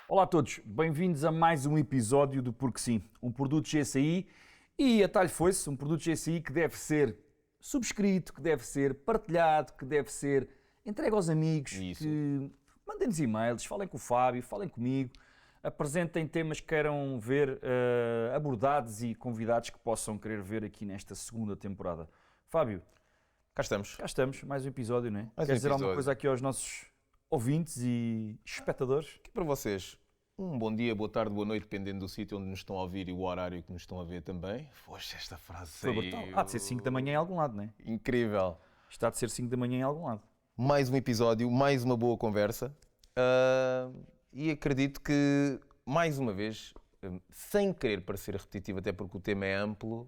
Olá a todos, bem-vindos a mais um episódio do Porque Sim, um produto GSI e atalho foi-se, um produto GSI que deve ser subscrito, que deve ser partilhado, que deve ser entregue aos amigos, Isso. que mandem-nos e-mails, falem com o Fábio, falem comigo, apresentem temas que queiram ver abordados e convidados que possam querer ver aqui nesta segunda temporada. Fábio, Cá estamos. cá estamos, mais um episódio, não é? Mais um Queres dizer alguma episódio. coisa aqui aos nossos ouvintes e espectadores? Aqui para vocês, um bom dia, boa tarde, boa noite, dependendo do sítio onde nos estão a ouvir e o horário que nos estão a ver também. Poxa, esta frase Foi brutal. Há de ser 5 da manhã em algum lado, não é? Incrível. Está de ser 5 da manhã em algum lado. Mais um episódio, mais uma boa conversa. E acredito que, mais uma vez, sem querer parecer repetitivo, até porque o tema é amplo,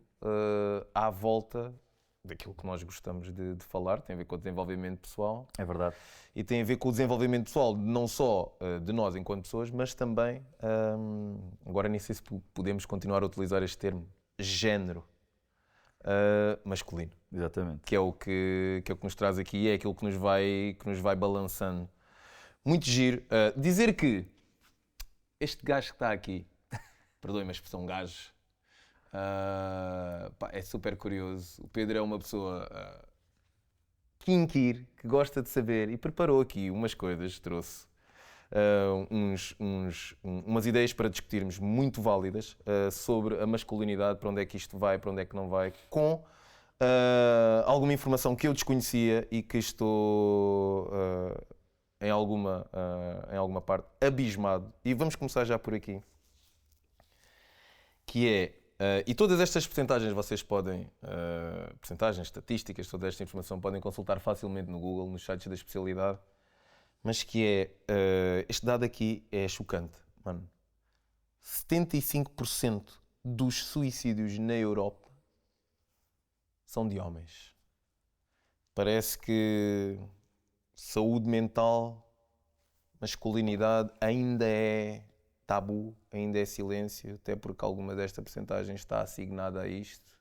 à volta daquilo que nós gostamos de falar, tem a ver com o desenvolvimento pessoal. É verdade. E tem a ver com o desenvolvimento pessoal, não só de nós enquanto pessoas, mas também, agora nem sei se podemos continuar a utilizar este termo, género masculino, Exatamente. que é o que nos traz aqui e é aquilo que nos vai balançando. Muito giro. Dizer que este gajo que está aqui, perdoem-me a expressão gajo, é super curioso. O Pedro é uma pessoa que inquire, que gosta de saber e preparou aqui umas coisas, trouxe umas ideias para discutirmos muito válidas sobre a masculinidade, para onde é que isto vai, para onde é que não vai, com alguma informação que eu desconhecia e que estou em alguma parte abismado. E vamos começar já por aqui, que é e todas estas percentagens vocês podem, percentagens, estatísticas, toda esta informação podem consultar facilmente no Google, nos sites da especialidade, mas que é, este dado aqui é chocante, mano. 75% dos suicídios na Europa são de homens. Parece que saúde mental, masculinidade ainda é tabu, ainda é silêncio, até porque alguma desta percentagem está assignada a isto.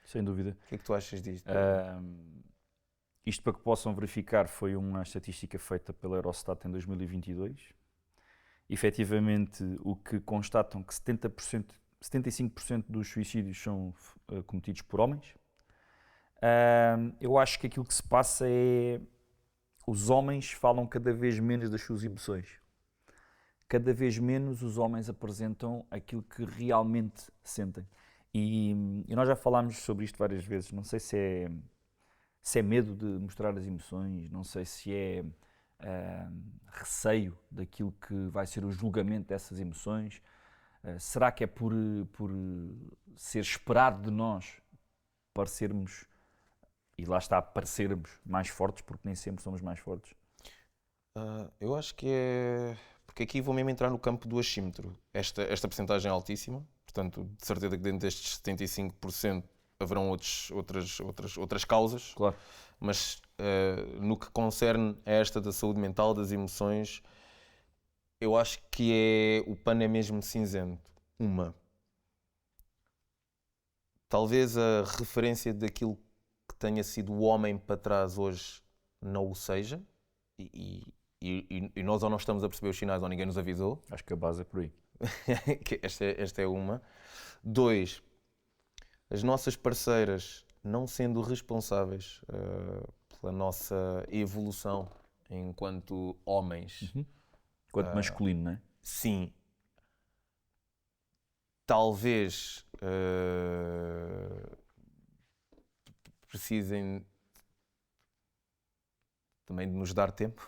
Sem dúvida. O que é que tu achas disto? Isto, para que possam verificar, foi uma estatística feita pela Eurostat em 2022. Efetivamente, o que constatam que 75% dos suicídios são cometidos por homens. Eu acho que aquilo que se passa é os homens falam cada vez menos das suas emoções. Cada vez menos os homens apresentam aquilo que realmente sentem. E nós já falámos sobre isto várias vezes. Não sei se é medo de mostrar as emoções, não sei se é receio daquilo que vai ser o julgamento dessas emoções. Será que é por ser esperado de nós parecermos, e lá está, parecermos mais fortes, porque nem sempre somos mais fortes? Eu acho que é... Porque aqui vou mesmo entrar no campo do achímetro. Esta percentagem é altíssima, portanto, de certeza que dentro destes 75% haverão outras causas. Claro. Mas no que concerne a esta da saúde mental, das emoções, eu acho que o pano é mesmo cinzento. Talvez a referência daquilo que tenha sido o homem para trás hoje não o seja, e nós ou não estamos a perceber os sinais ou ninguém nos avisou. Acho que a base é por aí. Esta é uma. 2, as nossas parceiras não sendo responsáveis pela nossa evolução enquanto homens. Enquanto masculino, não é? Sim. Talvez precisem também de nos dar tempo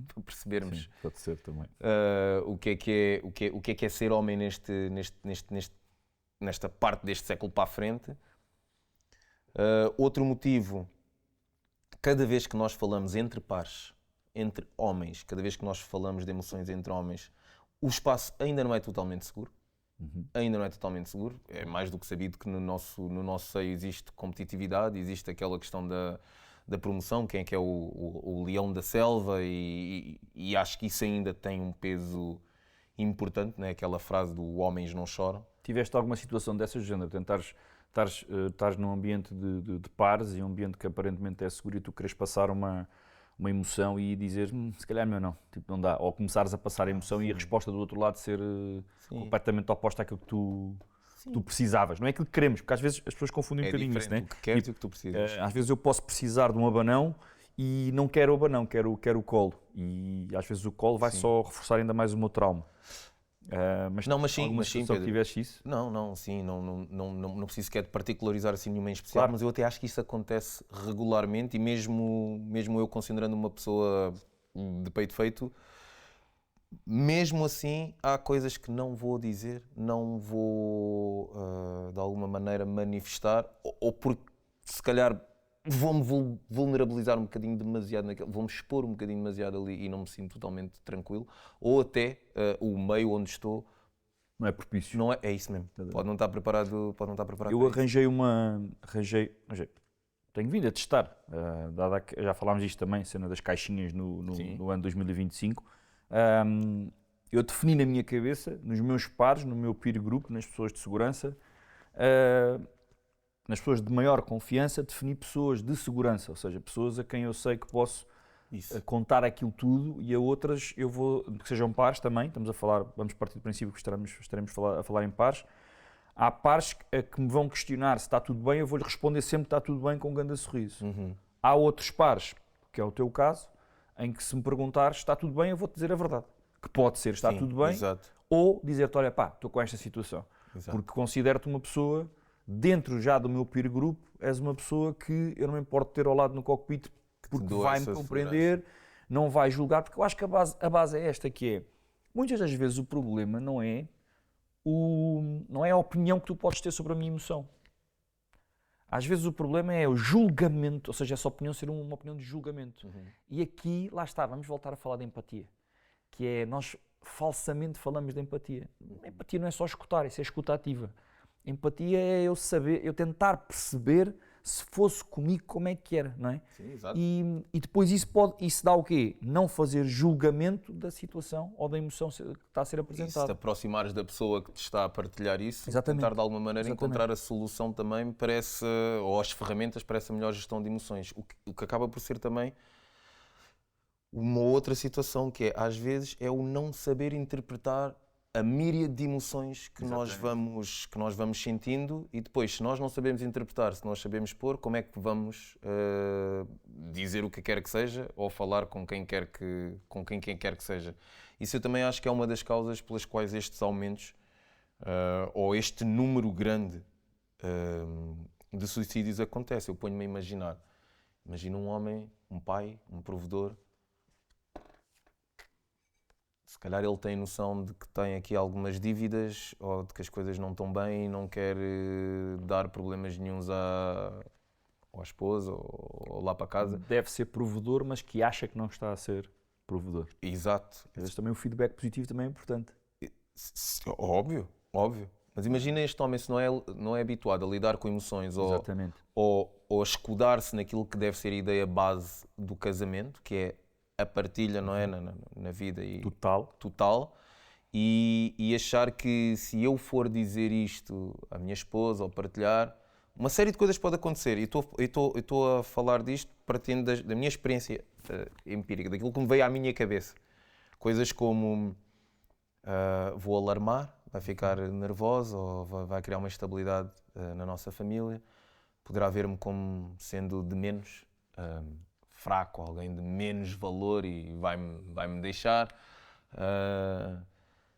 para percebermos. Sim, pode ser também. O que é ser homem nesta parte deste século para a frente. Outro motivo, cada vez que nós falamos entre pares, entre homens, cada vez que nós falamos de emoções entre homens, o espaço ainda não é totalmente seguro. Ainda não é totalmente seguro. É mais do que sabido que no nosso seio existe competitividade, existe aquela questão da promoção, quem é que é o leão da selva, e acho que isso ainda tem um peso importante, né? Aquela frase do homens não choram. Tiveste alguma situação dessas, género? Estares num ambiente de pares e um ambiente que aparentemente é seguro e tu queres passar uma uma emoção e dizer, se calhar meu não, tipo, não dá. Ou começares a passar a emoção e a resposta do outro lado ser completamente oposta àquilo que tu precisavas. Não é aquilo que queremos, porque às vezes as pessoas confundem um É bocadinho isso, diferente né? o que queres e o que tu precisas. Às vezes eu posso precisar de um abanão e não quero o abanão, quero o colo. E às vezes o colo vai Sim. só reforçar ainda mais o meu trauma. Mas Não, mas sim, alguma situação que Pedro. tiveste isso? Não, sim, não preciso sequer de particularizar assim nenhuma em especial, Claro. mas eu até acho que isso acontece regularmente e mesmo eu considerando uma pessoa de peito feito, mesmo assim há coisas que não vou dizer, não vou de alguma maneira manifestar, ou porque se calhar vou-me vulnerabilizar um bocadinho demasiado naquele, vou-me expor um bocadinho demasiado ali e não me sinto totalmente tranquilo, ou até o meio onde estou Não é propício. não é, é isso mesmo. Pode não estar preparado, Eu para isso. arranjei, tenho vindo a testar, já falámos disto também, cena das caixinhas no ano 2025. Eu defini na minha cabeça, nos meus pares, no meu peer group, nas pessoas de segurança, nas pessoas de maior confiança, defini pessoas de segurança, ou seja, pessoas a quem eu sei que posso contar aquilo tudo, e a outras eu vou, que sejam pares também, vamos partir do princípio que estaremos a falar em pares. Há pares que me vão questionar se está tudo bem, eu vou-lhe responder sempre que está tudo bem com um grande sorriso. Há outros pares, que é o teu caso, em que se me perguntares se está tudo bem, eu vou-te dizer a verdade. Que pode ser está tudo bem, exato. ou dizer-te, olha pá, estou com esta situação. Exato. Porque considero-te uma pessoa, dentro já do meu peer group, és uma pessoa que eu não me importo de ter ao lado no cockpit, porque vai-me compreender, não vai julgar, porque eu acho que a base é esta, que é, muitas das vezes o problema não é a opinião que tu podes ter sobre a minha emoção. Às vezes o problema é o julgamento, ou seja, essa opinião ser uma opinião de julgamento. E aqui, lá está, vamos voltar a falar de empatia, que é, nós falsamente falamos de empatia. Empatia não é só escutar, isso é escuta ativa. Empatia é eu saber, eu tentar perceber se fosse comigo como é que era, não é? Sim, exato. E depois isso dá o quê? Não fazer julgamento da situação ou da emoção que está a ser E se apresentada. te aproximares da pessoa que te está a partilhar isso, Exatamente. tentar de alguma maneira Exatamente. encontrar a solução também parece, ou as ferramentas para essa melhor gestão de emoções. O que acaba por ser também uma outra situação que é, às vezes, é o não saber interpretar a míriade de emoções que nós vamos sentindo, e depois, se nós não sabemos interpretar, se nós sabemos pôr, como é que vamos dizer o que quer que seja ou falar com quem quer que seja. Isso eu também acho que é uma das causas pelas quais estes aumentos ou este número grande de suicídios acontece. Eu ponho-me a imaginar. Imagina um homem, um pai, um provedor. Se calhar ele tem noção de que tem aqui algumas dívidas ou de que as coisas não estão bem e não quer dar problemas nenhuns à esposa ou lá para casa. Deve ser provedor, mas que acha que não está a ser provedor. Exato. Às vezes também o feedback positivo também é importante. Óbvio. Mas imagina este homem, se não é habituado a lidar com emoções Exatamente. ou a escudar-se naquilo que deve ser a ideia base do casamento, que é a partilha, não é? Na vida e total. E achar que se eu for dizer isto à minha esposa ou partilhar, uma série de coisas pode acontecer. E estou a falar disto partindo da minha experiência empírica, daquilo que me veio à minha cabeça. Coisas como vou alarmar, vai ficar nervosa ou vai criar uma instabilidade na nossa família. Poderá ver-me como sendo de menos, fraco, alguém de menos valor e vai-me deixar.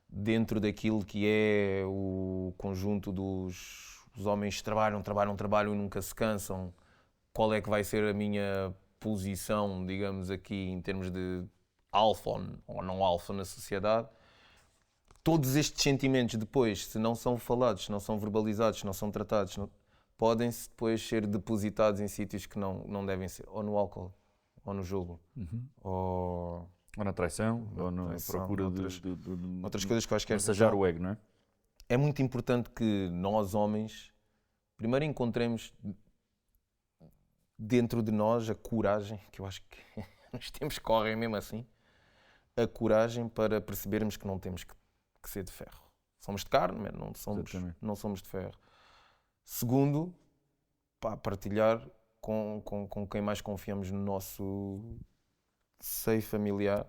Dentro daquilo que é o conjunto dos homens que trabalham e nunca se cansam, qual é que vai ser a minha posição, digamos aqui, em termos de alfa ou não alfa na sociedade? Todos estes sentimentos depois, se não são falados, se não são verbalizados, se não são tratados, podem-se depois ser depositados em sítios que não devem ser, ou no álcool, ou no jogo, ou na traição, ou na procura outras coisas que eu acho que é massajar o ego, não é? É muito importante que nós, homens, primeiro encontremos dentro de nós a coragem, que eu acho que nos tempos correm mesmo assim, a coragem para percebermos que não temos que ser de ferro. Somos de carne, mas não somos de ferro. Segundo, partilhar com quem mais confiamos no seio familiar,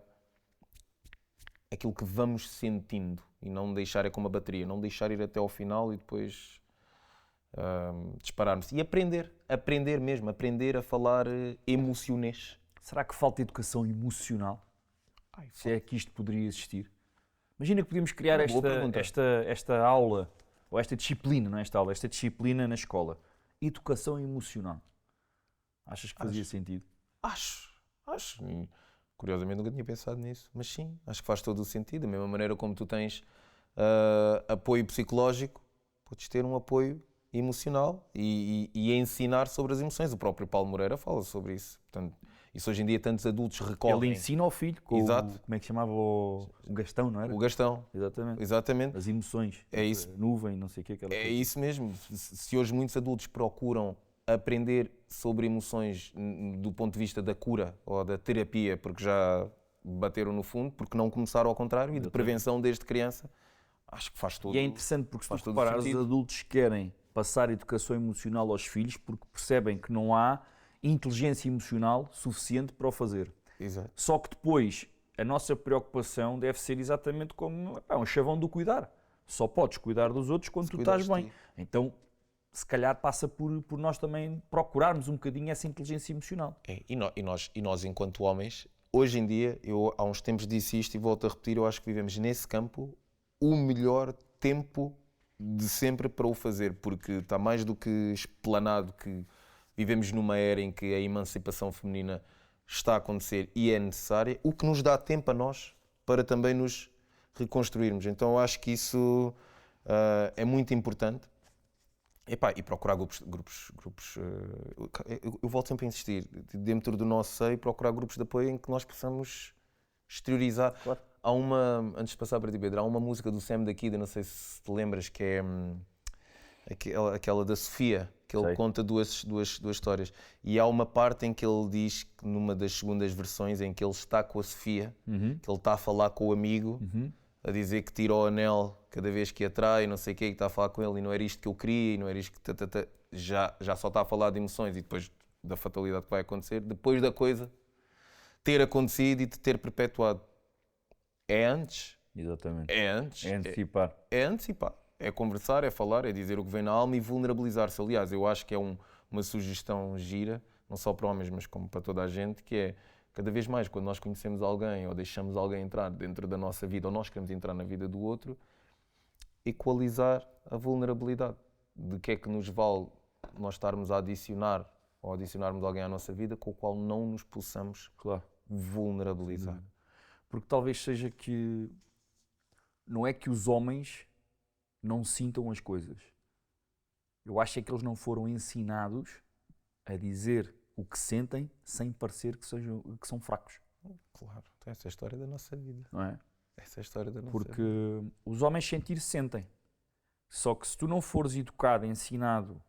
aquilo que vamos sentindo e não deixar, é como a bateria, não deixar ir até ao final e depois dispararmos. E aprender mesmo, aprender a falar emocionês. Será que falta educação emocional? Se é que isto poderia existir? Imagina que podíamos criar Boa pergunta. esta aula, ou esta disciplina, não é esta aula, esta disciplina na escola. Educação emocional. Achas que fazia sentido? Acho. E, curiosamente nunca tinha pensado nisso, mas sim, acho que faz todo o sentido. Da mesma maneira como tu tens apoio psicológico, podes ter um apoio emocional e ensinar sobre as emoções. O próprio Paulo Moreira fala sobre isso. Portanto, isso hoje em dia tantos adultos recorrem. Ele ensina ao filho com Exato. como é que chamava o Gastão, não era? O Gastão. Exatamente. Exatamente. As emoções. É isso. Nuvem, não sei o que. É isso mesmo. Se hoje muitos adultos procuram aprender sobre emoções do ponto de vista da cura ou da terapia, porque já bateram no fundo, porque não começaram ao contrário, e de prevenção desde criança, acho que faz todo. E é interessante porque se tu todo reparar, os sentido. adultos querem passar educação emocional aos filhos porque percebem que não há inteligência emocional suficiente para o fazer. Exato. Só que depois a nossa preocupação deve ser exatamente como um chavão do cuidar. Só podes cuidar dos outros quando tu estás bem. Então, se calhar passa por nós também procurarmos um bocadinho essa inteligência emocional. E nós, enquanto homens, hoje em dia, eu há uns tempos disse isto e volto a repetir, eu acho que vivemos nesse campo o melhor tempo de sempre para o fazer, porque está mais do que explanado que vivemos numa era em que a emancipação feminina está a acontecer e é necessária, o que nos dá tempo a nós para também nos reconstruirmos. Então eu acho que isso é muito importante. E procurar grupos eu volto sempre a insistir, dentro do nosso seio, procurar grupos de apoio em que nós possamos exteriorizar. Claro. Há antes de passar para ti, Pedro, há uma música do Sam da Kid, não sei se te lembras, que é aquela da Sofia, que ele conta duas histórias. E há uma parte em que ele diz, que numa das segundas versões, em que ele está com a Sofia, que ele está a falar com o amigo, a dizer que tira o anel cada vez que atrai, não sei o quê, que está a falar com ele e não era isto que eu queria, e não era isto que... Já só está a falar de emoções e depois da fatalidade que vai acontecer, depois da coisa ter acontecido e de ter perpetuado. É antes. Exatamente. É antes. É antecipar. É antecipar. É conversar, é falar, é dizer o que vem na alma e vulnerabilizar-se. Aliás, eu acho que é uma sugestão gira, não só para homens, mas como para toda a gente, que é, cada vez mais, quando nós conhecemos alguém ou deixamos alguém entrar dentro da nossa vida ou nós queremos entrar na vida do outro, equalizar a vulnerabilidade. De que é que nos vale nós estarmos a adicionar ou adicionarmos alguém à nossa vida com o qual não nos possamos vulnerabilizar. Porque talvez seja que não é que os homens não sintam as coisas. Eu acho é que eles não foram ensinados a dizer o que sentem sem parecer que são fracos. Claro, essa é a história da nossa vida. Não é? Essa é a história da nossa Porque vida. os homens sentir sentem. Só que se tu não fores educado, ensinado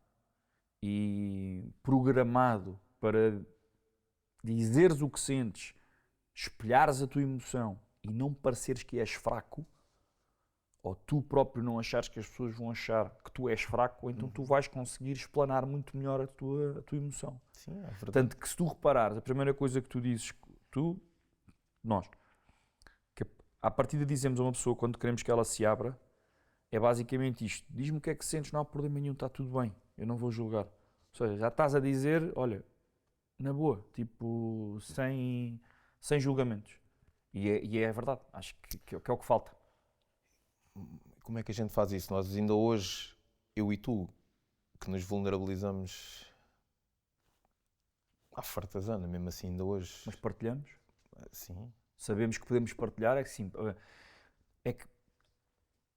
e programado para dizeres o que sentes, espelhares a tua emoção e não pareceres que és fraco, ou tu próprio não achares que as pessoas vão achar que tu és fraco, então tu vais conseguir explanar muito melhor a tua emoção. Sim, é verdade. Tanto que se tu reparares, a primeira coisa que tu dizes, nós, que à partida dizemos a uma pessoa quando queremos que ela se abra, é basicamente isto: diz-me o que é que sentes, não há problema nenhum, está tudo bem, eu não vou julgar. Ou seja, já estás a dizer, olha, na boa, tipo, sem julgamentos. E é verdade, acho que é o que falta. Como é que a gente faz isso? Nós ainda hoje, eu e tu, que nos vulnerabilizamos à fartazana, mesmo assim ainda hoje. Mas partilhamos? Sim. Sabemos que podemos partilhar, é que sim. É que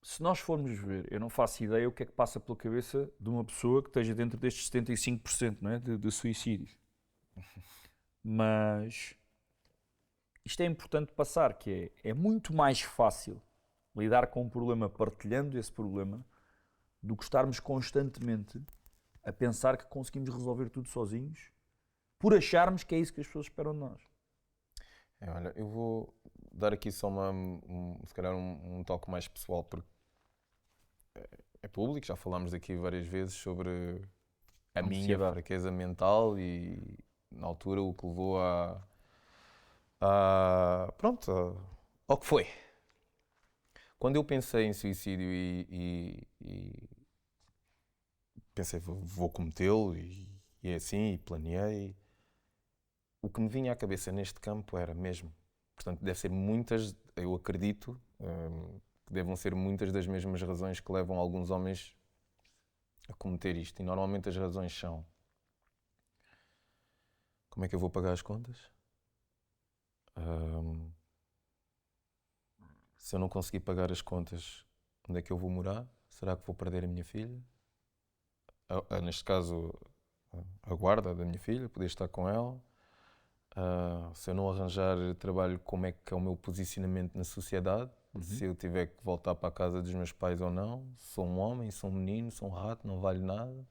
se nós formos ver, eu não faço ideia o que é que passa pela cabeça de uma pessoa que esteja dentro destes 75%, não é? de suicídios. Mas isto é importante passar, que é muito mais fácil lidar com um problema partilhando esse problema do que estarmos constantemente a pensar que conseguimos resolver tudo sozinhos por acharmos que é isso que as pessoas esperam de nós. Olha, eu vou dar aqui só se calhar um toque mais pessoal, porque é público, já falámos aqui várias vezes sobre a minha fraqueza mental e na altura o que levou Pronto, ao que foi. Quando eu pensei em suicídio e pensei, vou cometê-lo e é assim, e planeei, o que me vinha à cabeça neste campo era mesmo. Portanto, deve ser muitas, eu acredito, que devam ser muitas das mesmas razões que levam alguns homens a cometer isto. E normalmente as razões são: como é que eu vou pagar as contas? Se eu não conseguir pagar as contas, onde é que eu vou morar? Será que vou perder a minha filha? Neste caso, a guarda da minha filha, poder estar com ela. Se eu não arranjar trabalho, como é que é o meu posicionamento na sociedade? Se eu tiver que voltar para a casa dos meus pais ou não? Sou um homem, sou um menino, sou um rato, não valho nada.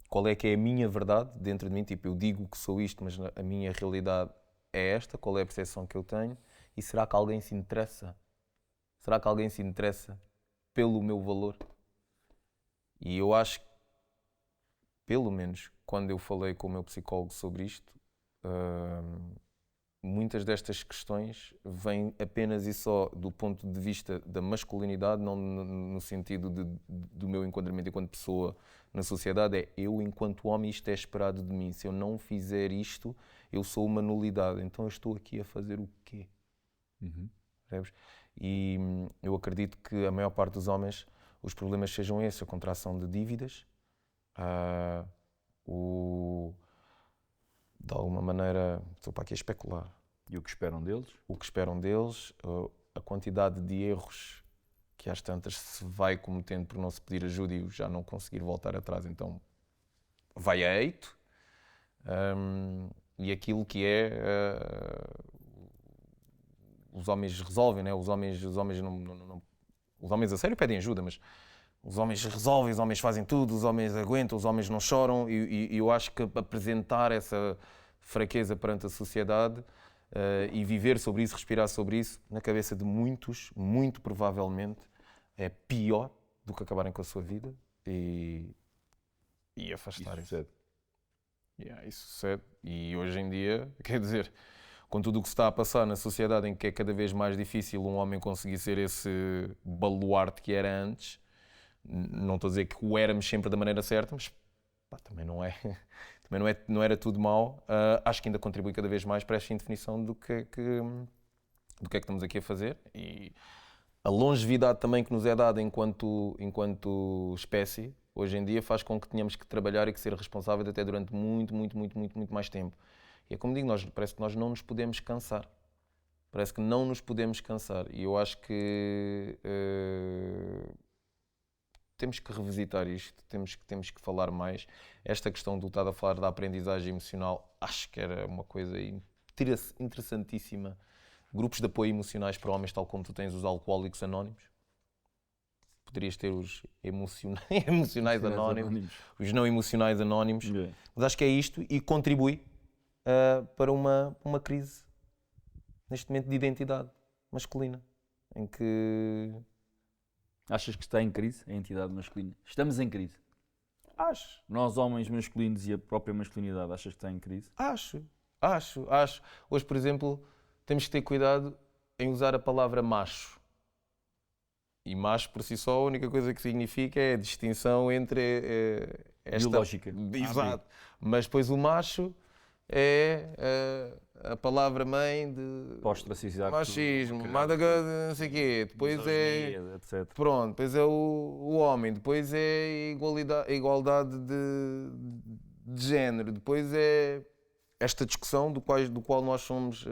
Qual é que é a minha verdade dentro de mim? Tipo, eu digo que sou isto, mas a minha realidade é esta. Qual é a percepção que eu tenho? E será que alguém se interessa? Será que alguém se interessa pelo meu valor? E eu acho que, pelo menos, quando eu falei com o meu psicólogo sobre isto, muitas destas questões vêm apenas e só do ponto de vista da masculinidade, não no sentido do meu enquadramento enquanto pessoa na sociedade. É eu, enquanto homem, isto é esperado de mim. Se eu não fizer isto, eu sou uma nulidade. Então eu estou aqui a fazer o quê? Percebes? E eu acredito que a maior parte dos homens, os problemas sejam esses: a contração de dívidas, de alguma maneira, estou para aqui a especular, E o que esperam deles? o que esperam deles, a quantidade de erros que às tantas se vai cometendo por não se pedir ajuda e já não conseguir voltar atrás, então vai a eito. E aquilo que é os homens resolvem, né? Os homens não, os homens a sério pedem ajuda, mas os homens resolvem, os homens fazem tudo, os homens aguentam, os homens não choram, e eu acho que apresentar essa fraqueza perante a sociedade e viver sobre isso, respirar sobre isso, na cabeça de muitos, muito provavelmente, é pior do que acabarem com a sua vida e afastar Isso sucede. Isso sucede. E hoje em dia, quer dizer, com tudo o que se está a passar na sociedade, em que é cada vez mais difícil um homem conseguir ser esse baluarte que era antes, não estou a dizer que o éramos sempre da maneira certa, mas pá, também não é, não era tudo mau. Acho que ainda contribui cada vez mais para esta indefinição do que é que estamos aqui a fazer, e a longevidade também que nos é dada enquanto espécie, hoje em dia, faz com que tenhamos que trabalhar e que ser responsáveis até durante muito mais tempo. E é como digo, parece que nós não nos podemos cansar. Parece que não nos podemos cansar. E eu acho que temos que revisitar isto, temos que falar mais. Esta questão do estado a falar da aprendizagem emocional, acho que era uma coisa interessantíssima. Grupos de apoio emocionais para homens, tal como tu tens os alcoólicos anónimos. Poderias ter os emocionais anónimos, os não emocionais anónimos. Yeah. Mas acho que é isto, e contribui para uma crise, neste momento, de identidade masculina, em que... Achas que está em crise a entidade masculina? Estamos em crise. Acho. Nós, homens masculinos, e a própria masculinidade, achas que está em crise? Acho. Hoje, por exemplo, temos que ter cuidado em usar a palavra macho. E macho, por si só, a única coisa que significa é a distinção entre esta... Biológica. Exato. Mas depois o macho é a palavra mãe de... Pós-tracidade. machismo, não sei o quê. Depois é... etc. Pronto, depois é o homem. Depois é a igualdade de género. Depois é esta discussão do qual nós somos...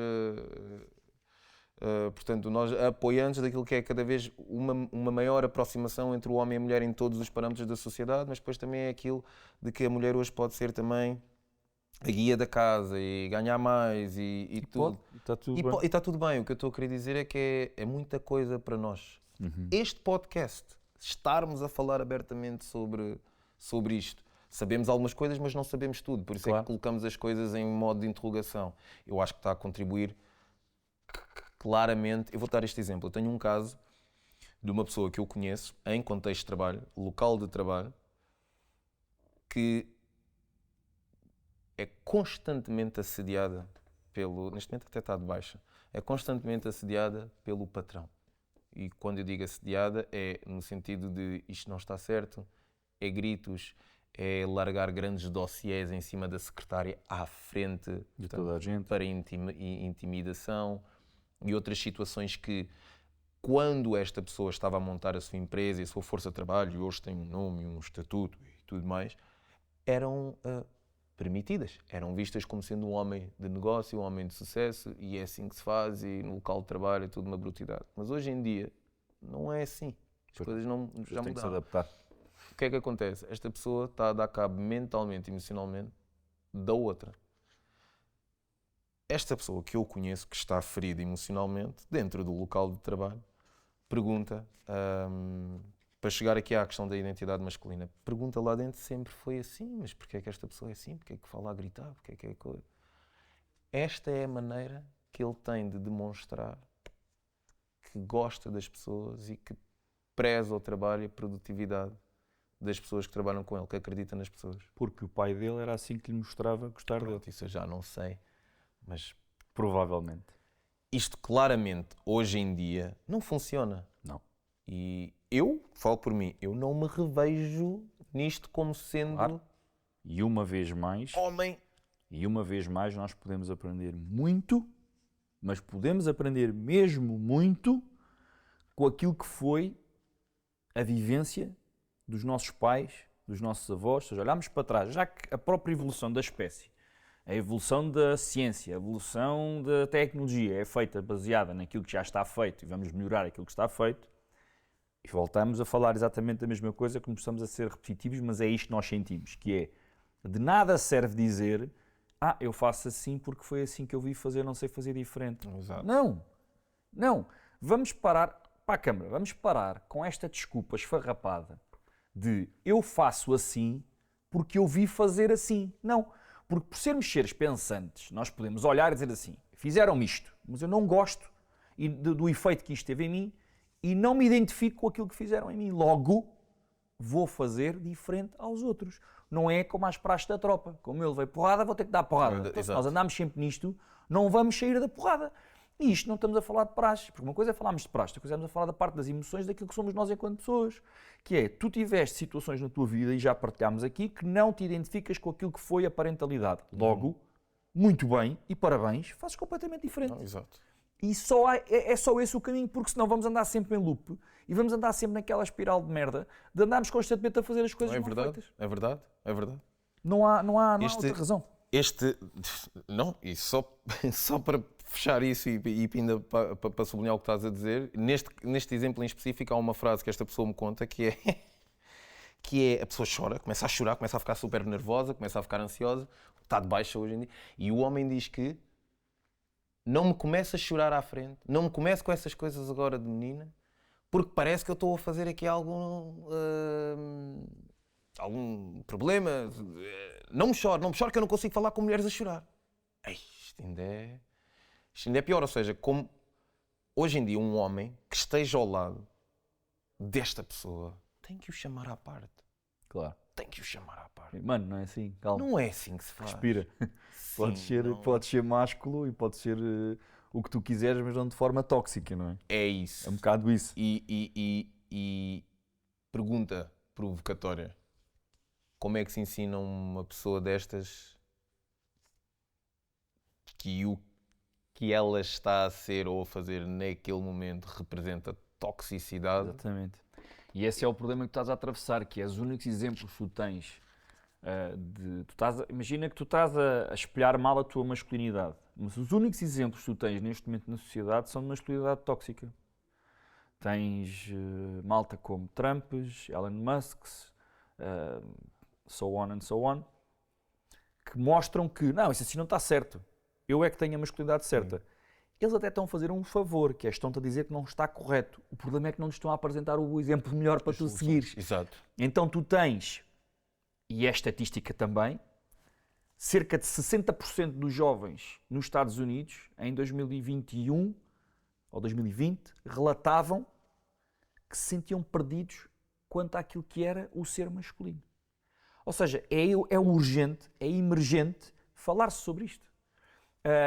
portanto, nós apoiantes daquilo que é cada vez uma maior aproximação entre o homem e a mulher em todos os parâmetros da sociedade, mas depois também é aquilo de que a mulher hoje pode ser também a guia da casa e ganhar mais e tudo. Está tudo bem. E está tudo bem. O que eu estou a querer dizer é que é muita coisa para nós. Este podcast, estarmos a falar abertamente sobre isto. Sabemos algumas coisas, mas não sabemos tudo. Por isso é que colocamos as coisas em modo de interrogação. Eu acho que está a contribuir claramente. Eu vou dar este exemplo. Eu tenho um caso de uma pessoa que eu conheço, em contexto de trabalho, local de trabalho, que é constantemente assediada neste momento até está de baixa, é constantemente assediada pelo patrão. E quando eu digo assediada é no sentido de isto não está certo, é gritos, é largar grandes dossiês em cima da secretária à frente De toda a gente. para intimidação e outras situações que, quando esta pessoa estava a montar a sua empresa e a sua força de trabalho, e hoje tem um nome, um estatuto e tudo mais, eram permitidas, eram vistas como sendo um homem de negócio, um homem de sucesso, e é assim que se faz, e no local de trabalho é tudo uma brutalidade. Mas hoje em dia não é assim. As coisas não, já Tem que se mudaram. adaptar. O que é que acontece? Esta pessoa está a dar cabo mentalmente, emocionalmente, da outra. Esta pessoa que eu conheço, que está ferida emocionalmente, dentro do local de trabalho, pergunta, para chegar aqui à questão da identidade masculina, pergunta lá dentro, sempre foi assim, mas porquê é que esta pessoa é assim? Porquê é que fala a gritar? Porquê é que é coisa? Esta é a maneira que ele tem de demonstrar que gosta das pessoas e que preza o trabalho e a produtividade das pessoas que trabalham com ele, que acredita nas pessoas. Porque o pai dele era assim que lhe mostrava gostar dele. Pronto, isso eu já não sei, mas Provavelmente. isto claramente, hoje em dia, não funciona. Não. E eu, falo por mim, eu não me revejo nisto como sendo Claro. E uma vez mais, homem. nós podemos aprender muito, mas podemos aprender mesmo muito com aquilo que foi a vivência dos nossos pais, dos nossos avós. Ou seja, olharmos para trás, já que a própria evolução da espécie, a evolução da ciência, a evolução da tecnologia é feita baseada naquilo que já está feito e vamos melhorar aquilo que está feito, e voltamos a falar exatamente a mesma coisa, começamos a ser repetitivos, mas é isto que nós sentimos, que é, de nada serve dizer, eu faço assim porque foi assim que eu vi fazer, não sei fazer diferente. Exato. Não. Vamos parar, para a câmara, vamos parar com esta desculpa esfarrapada de eu faço assim porque eu vi fazer assim. Não. Porque por sermos seres pensantes, nós podemos olhar e dizer assim, fizeram-me isto, mas eu não gosto do efeito que isto teve em mim e não me identifico com aquilo que fizeram em mim. Logo, vou fazer diferente aos outros. Não é como as praxes da tropa. Como ele veio porrada, vou ter que dar porrada. Então, se nós andamos sempre nisto, não vamos sair da porrada. E isto não estamos a falar de praxes, porque uma coisa é falarmos de praxes, outra coisa é a falar da parte das emoções, daquilo que somos nós enquanto pessoas. Que é, tu tiveste situações na tua vida, e já partilhámos aqui, que não te identificas com aquilo que foi a parentalidade. Logo, muito bem, e parabéns, fazes completamente diferente. Não, exato. E é só esse o caminho, porque senão vamos andar sempre em loop e vamos andar sempre naquela espiral de merda de andarmos constantemente a fazer as coisas Não é mal verdade? feitas. É verdade? É verdade? Não há outra razão. Não, e só para fechar isso e ainda para sublinhar o que estás a dizer, neste exemplo em específico há uma frase que esta pessoa me conta que é a pessoa chora, começa a chorar, começa a ficar super nervosa, começa a ficar ansiosa, está de baixa hoje em dia, e o homem diz que não me começa a chorar à frente, não me começa com essas coisas agora de menina, porque parece que eu estou a fazer aqui algum problema. Não me chore que eu não consigo falar com mulheres a chorar. Isto ainda é pior, ou seja, como hoje em dia um homem que esteja ao lado desta pessoa tem que o chamar à parte. Claro. Tem que o chamar à parte. Mano, não é assim, calma. Não é assim que se faz. Respira. Sim, Pode ser másculo e pode ser o que tu quiseres, mas não de forma tóxica, não é? É isso. É um bocado isso. E pergunta provocatória. Como é que se ensina uma pessoa destas que o que ela está a ser ou a fazer naquele momento representa toxicidade? Exatamente. E esse é o problema que tu estás a atravessar, que é os únicos exemplos que tu tens imagina que tu estás a espelhar mal a tua masculinidade, mas os únicos exemplos que tu tens neste momento na sociedade são de masculinidade tóxica. Tens malta como Trumps, Elon Musks, so on and so on, que mostram que, não, isso assim não está certo. Eu é que tenho a masculinidade certa. Eles até estão a fazer um favor, que é estão-te a dizer que não está correto. O problema é que não te estão a apresentar o exemplo melhor para tu seguires. Exato. Então tu tens, e é estatística também, cerca de 60% dos jovens nos Estados Unidos, em 2021 ou 2020, relatavam que se sentiam perdidos quanto àquilo que era o ser masculino. Ou seja, é urgente, é emergente falar-se sobre isto.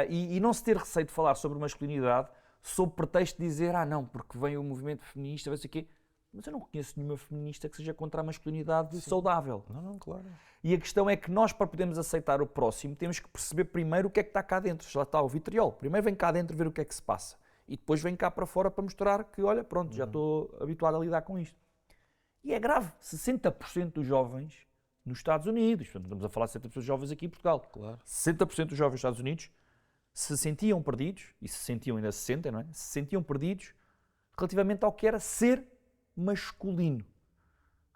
E não se ter receio de falar sobre masculinidade sob pretexto de dizer, não, porque vem o movimento feminista, vai ser o quê? Mas eu não conheço nenhuma feminista que seja contra a masculinidade saudável. Não, claro. E a questão é que nós, para podermos aceitar o próximo, temos que perceber primeiro o que é que está cá dentro. Já está o vitriol. Primeiro vem cá dentro ver o que é que se passa. E depois vem cá para fora para mostrar que, olha, pronto, já estou habituado a lidar com isto. E é grave. 60% dos jovens nos Estados Unidos, portanto, estamos a falar de 60% dos jovens aqui em Portugal, Claro. 60% dos jovens nos Estados Unidos se sentiam perdidos, e se sentiam ainda se sentem, não é? Se sentiam perdidos relativamente ao que era ser masculino.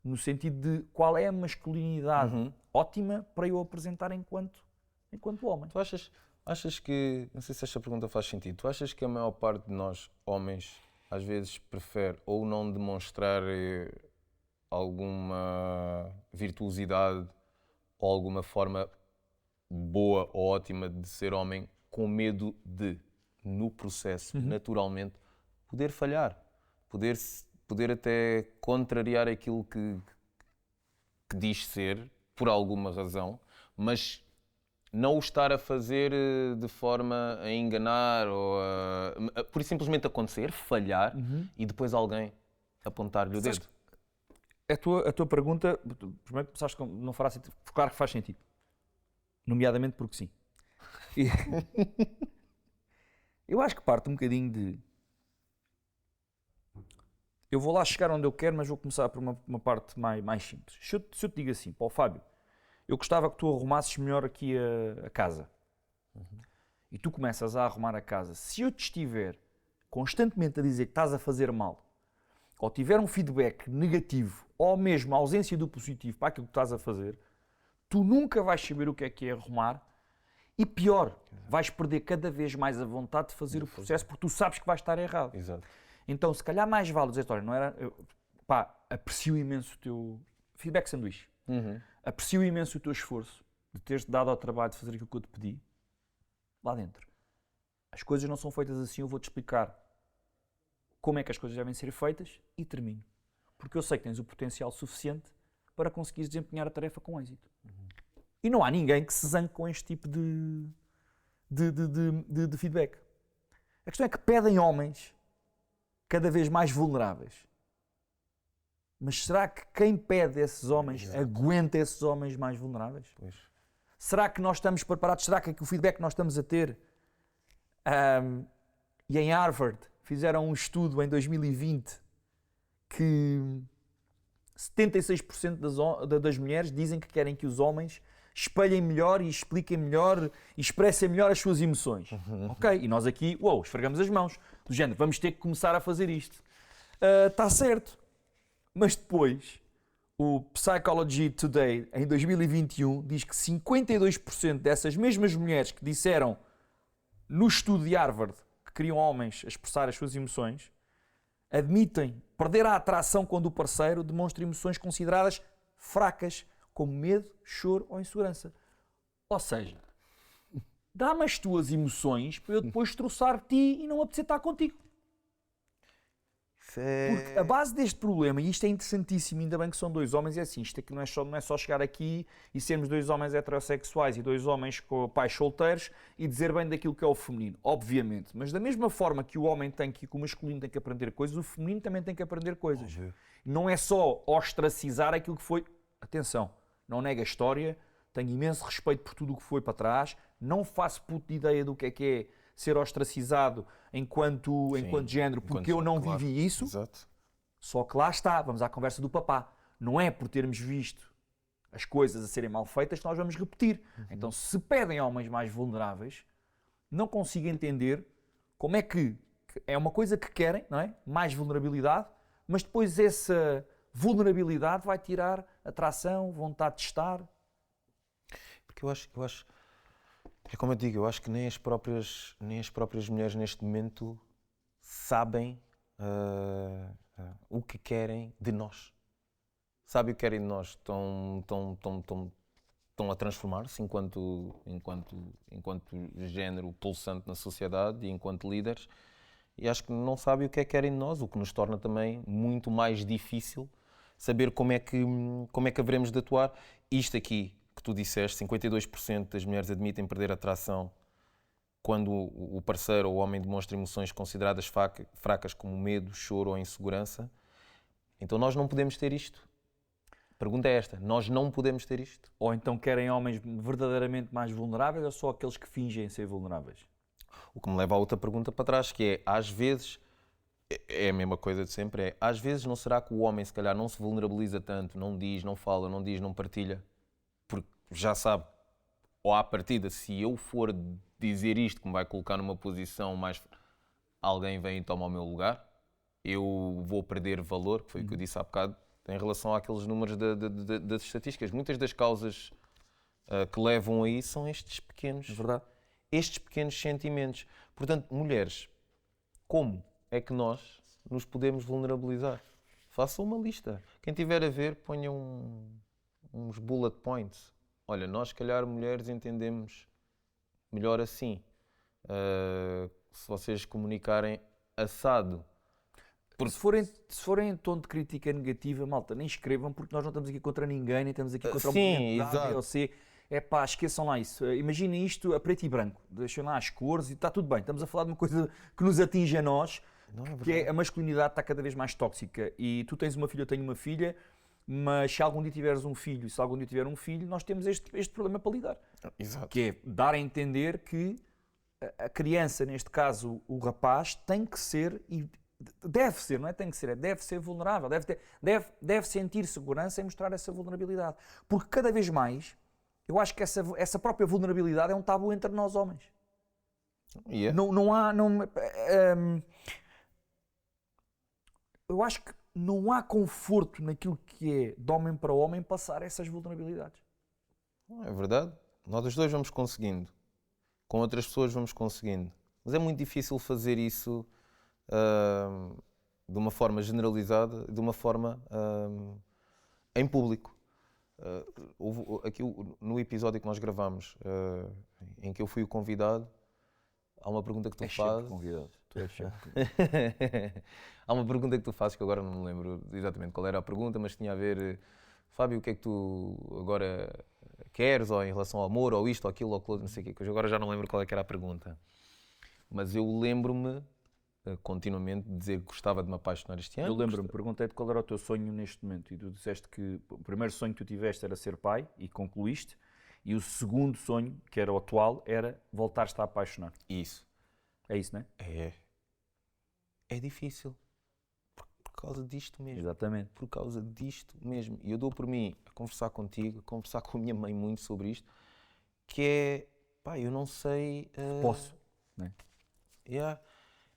No sentido de qual é a masculinidade ótima para eu apresentar enquanto homem. Tu achas que, não sei se esta pergunta faz sentido, tu achas que a maior parte de nós, homens, às vezes prefere ou não demonstrar alguma virtuosidade ou alguma forma boa ou ótima de ser homem com medo de, no processo, naturalmente, poder falhar, poder até contrariar aquilo que diz ser, por alguma razão, mas não o estar a fazer de forma a enganar ou por simplesmente acontecer, falhar e depois alguém apontar-lhe o dedo. A tua pergunta, primeiro começaste com não fará sentido, claro que faz sentido. Nomeadamente porque sim. Eu acho que parte um bocadinho de... Eu vou lá chegar onde eu quero, mas vou começar por uma parte mais simples. Se eu te digo assim, para o Fábio, eu gostava que tu arrumasses melhor aqui a casa. E tu começas a arrumar a casa. Se eu te estiver constantemente a dizer que estás a fazer mal, ou tiver um feedback negativo, ou mesmo a ausência do positivo para aquilo que estás a fazer, tu nunca vais saber o que é arrumar e pior, vais perder cada vez mais a vontade de fazer o processo porque tu sabes que vais estar errado. Exato. Então, se calhar mais vale dizer, olha, não era... aprecio imenso o teu feedback sanduíche. Aprecio imenso o teu esforço de teres dado ao trabalho de fazer aquilo que eu te pedi. Lá dentro. As coisas não são feitas assim, eu vou-te explicar como é que as coisas devem ser feitas e termino. Porque eu sei que tens o potencial suficiente para conseguires desempenhar a tarefa com êxito. E não há ninguém que se zangue com este tipo de feedback. A questão é que pedem homens cada vez mais vulneráveis. Mas será que quem pede esses homens aguenta esses homens mais vulneráveis? Pois. Será que nós estamos preparados? Será que o feedback que nós estamos a ter... e em Harvard fizeram um estudo em 2020 que 76% das mulheres dizem que querem que os homens espelhem melhor e expliquem melhor e expressem melhor as suas emoções. Ok? E nós aqui, esfregamos as mãos. Do género, vamos ter que começar a fazer isto. Está certo. Mas depois, o Psychology Today, em 2021, diz que 52% dessas mesmas mulheres que disseram no estudo de Harvard que queriam homens a expressar as suas emoções, admitem perder a atração quando o parceiro demonstra emoções consideradas fracas, como medo, choro ou insegurança. Ou seja, dá-me as tuas emoções para eu depois troçar ti e não apetecer estar contigo. Porque a base deste problema, e isto é interessantíssimo, ainda bem que são dois homens, é assim, isto aqui não é só chegar aqui e sermos dois homens heterossexuais e dois homens com pais solteiros e dizer bem daquilo que é o feminino, obviamente. Mas da mesma forma que o homem tem que o masculino tem que aprender coisas, o feminino também tem que aprender coisas. Não é só ostracizar aquilo que foi... Atenção, não nega a história, tenho imenso respeito por tudo o que foi para trás, não faço puta de ideia do que é ser ostracizado enquanto género, porque eu não vivi isso. Exato. Só que lá está, vamos à conversa do papá. Não é por termos visto as coisas a serem mal feitas que nós vamos repetir. Então, se pedem homens mais vulneráveis, não consigo entender como é que é uma coisa que querem, não é? Mais vulnerabilidade, mas depois essa vulnerabilidade vai tirar atração, vontade de estar. Porque eu acho, é como eu digo, eu acho que nem as próprias mulheres neste momento sabem o que querem de nós. Sabem o que querem de nós. Estão a transformar-se enquanto género pulsante na sociedade e enquanto líderes. E acho que não sabem o que querem de nós, o que nos torna também muito mais difícil saber como é que haveremos de atuar. Isto aqui que tu disseste, 52% das mulheres admitem perder a atração quando o parceiro ou o homem demonstra emoções consideradas fracas como medo, choro ou insegurança, então nós não podemos ter isto. A pergunta é esta, nós não podemos ter isto. Ou então querem homens verdadeiramente mais vulneráveis ou só aqueles que fingem ser vulneráveis? O que me leva a outra pergunta para trás, que é, às vezes, é a mesma coisa de sempre, às vezes não será que o homem se calhar não se vulnerabiliza tanto, não diz, não fala, não diz, não partilha, porque já sabe, ou à partida, se eu for dizer isto que me vai colocar numa posição mais... alguém vem e toma o meu lugar, eu vou perder valor, que foi o que eu disse há bocado, em relação àqueles números das estatísticas. Muitas das causas que levam aí são estes pequenos... É verdade. Estes pequenos sentimentos. Portanto, mulheres, como é que nós nos podemos vulnerabilizar? Façam uma lista. Quem tiver a ver, ponha uns bullet points. Olha, nós, se calhar, mulheres, entendemos melhor assim. Se vocês comunicarem assado. Porque se forem em tom de crítica negativa, malta, nem escrevam, porque nós não estamos aqui contra ninguém, nem estamos aqui contra o movimento A, B ou C. É pá, esqueçam lá isso. Imaginem isto a preto e branco. Deixem lá as cores e está tudo bem. Estamos a falar de uma coisa que nos atinge a nós, que é a masculinidade está cada vez mais tóxica. E tu tens uma filha, eu tenho uma filha, mas se algum dia tiveres um filho, se algum dia tiver um filho, nós temos este problema para lidar. Exato. Que é dar a entender que a criança, neste caso o rapaz, tem que ser, e deve ser, não é tem que ser, deve ser vulnerável, deve sentir segurança em mostrar essa vulnerabilidade. Porque cada vez mais, eu acho que essa própria vulnerabilidade é um tabu entre nós homens. Yeah. Eu acho que não há conforto naquilo que é de homem para homem passar essas vulnerabilidades. É verdade. Nós os dois vamos conseguindo. Com outras pessoas vamos conseguindo. Mas é muito difícil fazer isso de uma forma generalizada, de uma forma em público. Aqui no episódio que nós gravamos, em que eu fui o convidado, há uma pergunta que tu fazes. Convidado. Tu és sempre. Há uma pergunta que tu fazes que agora não me lembro exatamente qual era a pergunta, mas tinha a ver, Fábio, o que é que tu agora queres, ou em relação ao amor, ou isto, ou aquilo, ou aquilo, não sei o quê, que eu agora já não lembro qual é que era a pergunta. Mas eu lembro-me continuamente de dizer que gostava de me apaixonar este ano. Eu lembro-me, perguntei-te qual era o teu sonho neste momento e tu disseste que o primeiro sonho que tu tiveste era ser pai e concluíste, e o segundo sonho, que era o atual, era voltar-te a apaixonar. Isso. É isso, não é? É difícil. Por causa disto mesmo. Exatamente. Por causa disto mesmo. E eu dou por mim a conversar contigo, a conversar com a minha mãe muito sobre isto, que é, pá, eu não sei... Posso, não é?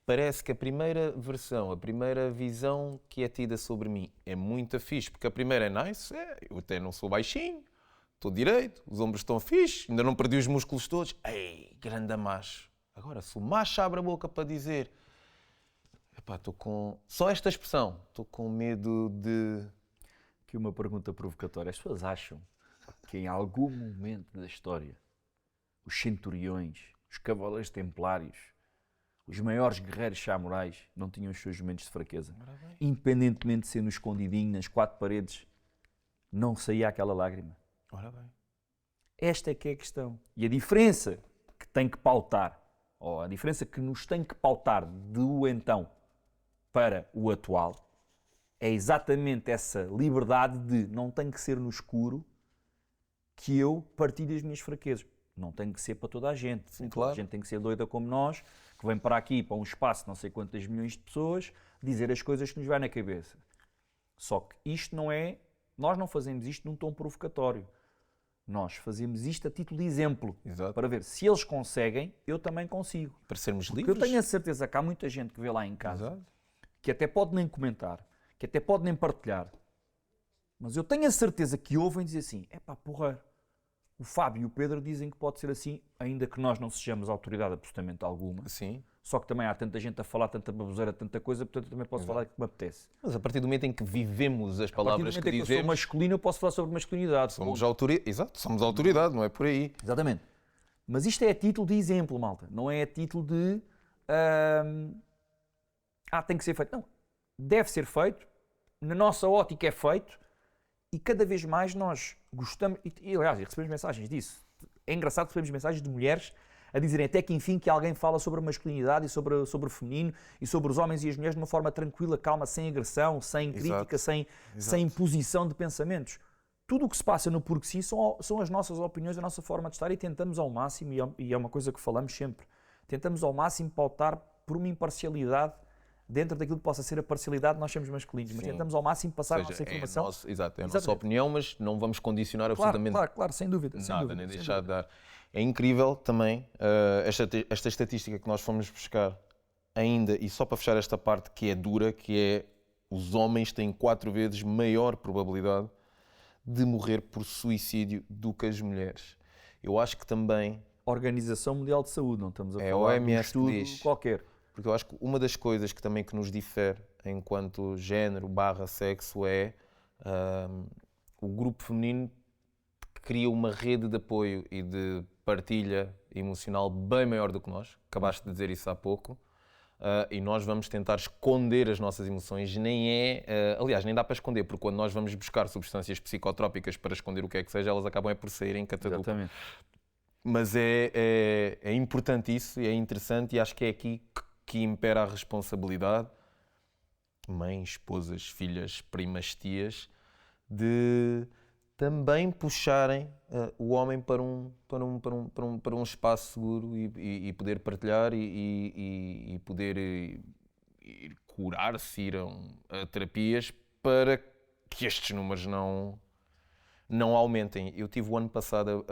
Parece que a primeira versão, a primeira visão que é tida sobre mim é muito fixe, porque a primeira é nice, eu até não sou baixinho, estou direito, os ombros estão fixe, ainda não perdi os músculos todos. Ei, grande macho. Agora, se o macho abre a boca para dizer, epá, estou com... Só esta expressão, estou com medo de... Aqui uma pergunta provocatória. As pessoas acham que em algum momento da história os centuriões, os cavaleiros templários, os maiores guerreiros samurais não tinham os seus momentos de fraqueza? Independentemente de sendo escondidinho nas quatro paredes, não saía aquela lágrima. Ora bem. Esta é que é a questão. E a diferença que tem que pautar, ou a diferença que nos tem que pautar do então para o atual, é exatamente essa liberdade de não tem que ser no escuro que eu partilho as minhas fraquezas. Não tem que ser para toda a gente. Sim, toda claro. a gente tem que ser doida como nós, que vem para aqui, para um espaço de não sei quantas milhões de pessoas, dizer as coisas que nos vai na cabeça. Só que isto não é... Nós não fazemos isto num tom provocatório. Nós fazemos isto a título de exemplo. Exato. Para ver se eles conseguem, eu também consigo. Para sermos Porque livres. eu tenho a certeza que há muita gente que vê lá em casa, Exato. que até pode nem comentar, que até pode nem partilhar, mas eu tenho a certeza que ouvem dizer assim, epá, porra, o Fábio e o Pedro dizem que pode ser assim, ainda que nós não sejamos autoridade absolutamente alguma. Sim. Só que também há tanta gente a falar, tanta baboseira, tanta coisa, portanto eu também posso falar o que me apetece. Mas a partir do momento em que vivemos as A partir do palavras momento que em que eu sou dizemos, masculino, eu posso falar sobre masculinidade. somos autoridade. Exato, somos autoridade, não é por aí. Exatamente. Mas isto é a título de exemplo, malta. Não é a título de... tem que ser feito. Não. Deve ser feito. Na nossa ótica é feito. E cada vez mais nós gostamos... E aliás, recebemos mensagens disso. É engraçado que recebemos mensagens de mulheres a dizerem até que enfim que alguém fala sobre a masculinidade e sobre o feminino e sobre os homens e as mulheres de uma forma tranquila, calma, sem agressão, sem crítica, sem imposição de pensamentos. Tudo o que se passa no Porque Sim são as nossas opiniões, a nossa forma de estar, e tentamos ao máximo, e é uma coisa que falamos sempre, tentamos ao máximo pautar por uma imparcialidade dentro daquilo que possa ser a parcialidade. Nós somos masculinos, mas tentamos ao máximo passar a nossa informação. É a nossa opinião, mas não vamos condicionar absolutamente claro, sem dúvida. Nada, nem deixar de dar. É incrível também esta estatística que nós fomos buscar ainda, e só para fechar esta parte que é dura, que é os homens têm 4 vezes maior probabilidade de morrer por suicídio do que as mulheres. Eu acho que também... Organização Mundial de Saúde, não estamos a falar OMS de um estudo diz, qualquer. Porque eu acho que uma das coisas que também que nos difere enquanto género / sexo é o grupo feminino cria uma rede de apoio e de partilha emocional bem maior do que nós. Acabaste de dizer isso há pouco. E nós vamos tentar esconder as nossas emoções. Aliás, nem dá para esconder, porque quando nós vamos buscar substâncias psicotrópicas para esconder o que é que seja, elas acabam por saírem catadupa. Exatamente. Mas é importante isso, é interessante, e acho que é aqui que impera a responsabilidade, mães, esposas, filhas, primas, tias, de também puxarem o homem para um espaço seguro e poder partilhar e poder ir curar-se, ir a terapias para que estes números não aumentem. Eu tive o ano passado